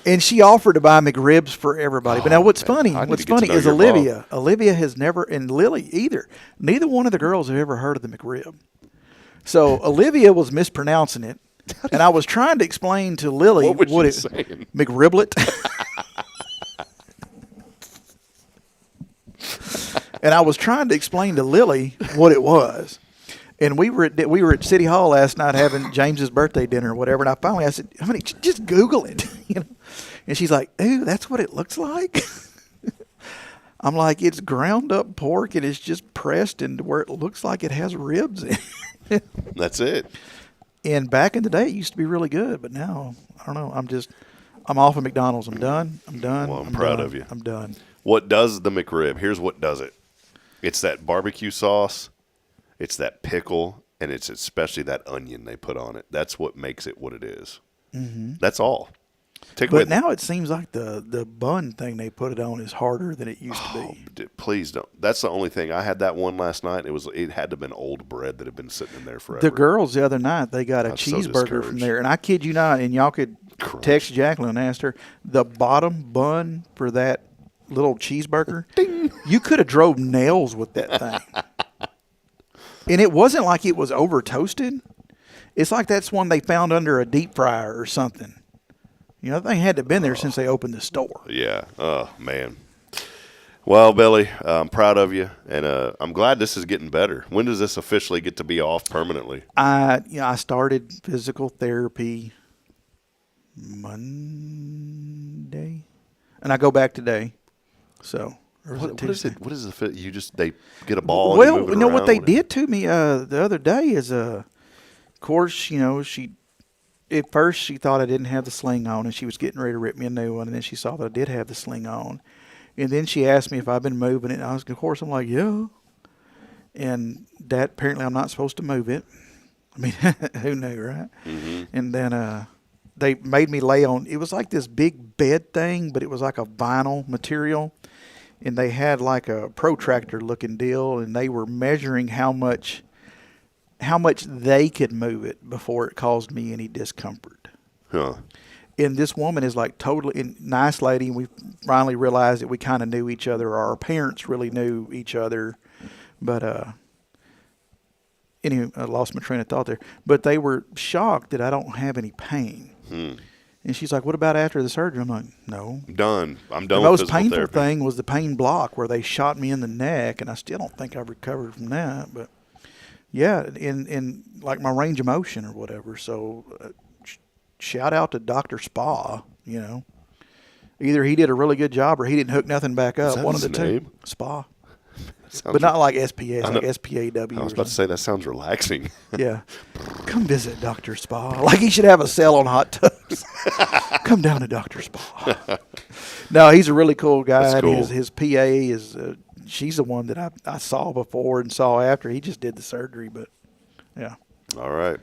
And she offered to buy McRibs for everybody. But now what's funny is Olivia. Olivia has never, and Lily either. Neither one of the girls have ever heard of the McRib. So Olivia was mispronouncing it. And I was trying to explain to Lily what it saying? McRiblet. And I was trying to explain to Lily what it was. And we were at City Hall last night having James's birthday dinner or whatever. And I said, honey, just Google it. You know? And she's like, ooh, that's what it looks like? I'm like, it's ground up pork and it's just pressed into where it looks like it has ribs in it. That's it. And back in the day, it used to be really good. But now, I don't know. I'm off of McDonald's. I'm done. Well, I'm proud of you. I'm done. What does the McRib? Here's what does it. It's that barbecue sauce. It's that pickle, and it's especially that onion they put on it. That's what makes it what it is. Mm-hmm. That's all. But now it seems like the bun thing they put it on is harder than it used to be. Please don't. That's the only thing. I had that one last night. It had to have been old bread that had been sitting in there forever. The girls the other night, they got a cheeseburger from there, and I kid you not, and y'all could text Jacqueline and ask her, the bottom bun for that little cheeseburger, ding, you could have drove nails with that thing. And it wasn't like it was over toasted. It's like that's one they found under a deep fryer or something. You know, that thing had to have been there since they opened the store. Yeah. Oh, man. Well, Billy, I'm proud of you, and I'm glad this is getting better. When does this officially get to be off permanently? I started physical therapy Monday, and I go back today. So, what is it? What is the fit? They get a ball. Well, and you move it you know around? what they did to me the other day is, of course, she at first she thought I didn't have the sling on, and she was getting ready to rip me a new one, and then she saw that I did have the sling on, and then she asked me if I've been moving it. And of course, I'm like, yeah, and that apparently I'm not supposed to move it. I mean, who knew, right? Mm-hmm. And then they made me lay on. It was like this big bed thing, but it was like a vinyl material. And they had like a protractor looking deal, and they were measuring how much they could move it before it caused me any discomfort. Huh. And this woman is like totally nice lady, and we finally realized that we kind of knew each other. Our parents really knew each other. But anyway, I lost my train of thought there. But they were shocked that I don't have any pain. And she's like, what about after the surgery? I'm like, no. I'm done The with most physical painful therapy. thing was the pain block where they shot me in the neck, and I still don't think I've recovered from that. But, yeah, in like my range of motion or whatever. So shout out to Dr. Spa, you know. Either he did a really good job or he didn't hook nothing back up. that One of his the two. name? Spa. Sounds But not like SPS, like know. SPAW. I was about to say that sounds relaxing. Yeah. Come visit Dr. Spa. Like he should have a sale on hot tubs. Come down to Dr. Spa. No, he's a really cool guy. That's cool. And his PA is, she's the one that I saw before and saw after. He just did the surgery, but yeah. All right.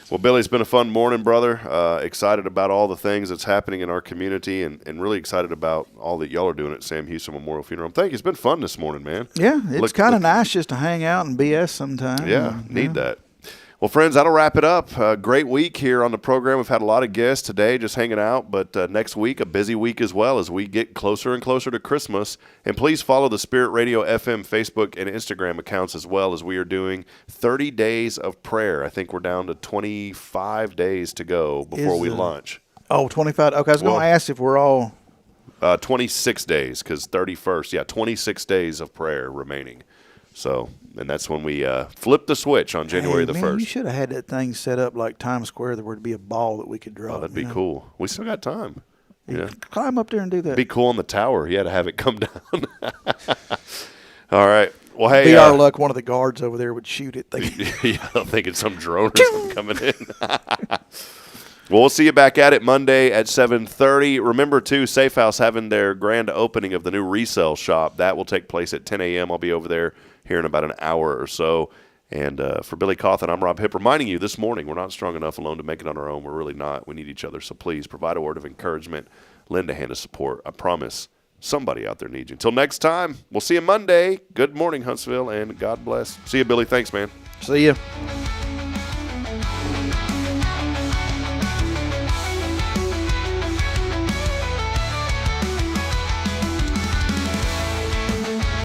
Well, Billy, it's been a fun morning, brother. Excited about all the things that's happening in our community, and really excited about all that y'all are doing at Sam Houston Memorial Funeral Home. Thank you. It's been fun this morning, man. Yeah, it's kind of nice just to hang out and BS sometime. Yeah, need that. Well, friends, that'll wrap it up. Great week here on the program. We've had a lot of guests today just hanging out, but next week, a busy week as well as we get closer and closer to Christmas. And please follow the Spirit Radio FM Facebook and Instagram accounts as well, as we are doing 30 days of prayer. I think we're down to 25 days to go before we launch. Oh, 25. Okay, I was going to ask if we're all. 26 days, because 31st. Yeah, 26 days of prayer remaining. So, and that's when we flip the switch on January the 1st. You should have had that thing set up like Times Square. There would be a ball that we could drop. Oh, that'd be cool. We still got time. Yeah. Climb up there and do that. Be cool on the tower. You had to have it come down. All right. Well, hey. Be our luck, one of the guards over there would shoot it. Yeah, I think it's some drone or something coming in. Well, we'll see you back at it Monday at 7:30. Remember, too, Safe House having their grand opening of the new resale shop. That will take place at 10 a.m. I'll be over there here in about an hour or so. And for Billy CAUTHEN, I'm Rob Hipp, reminding you this morning, we're not strong enough alone to make it on our own. We're really not. We need each other. So please provide a word of encouragement. Lend a hand of support. I promise somebody out there needs you. Until next time, we'll see you Monday. Good morning, Huntsville, and God bless. See you, Billy. Thanks, man. See ya.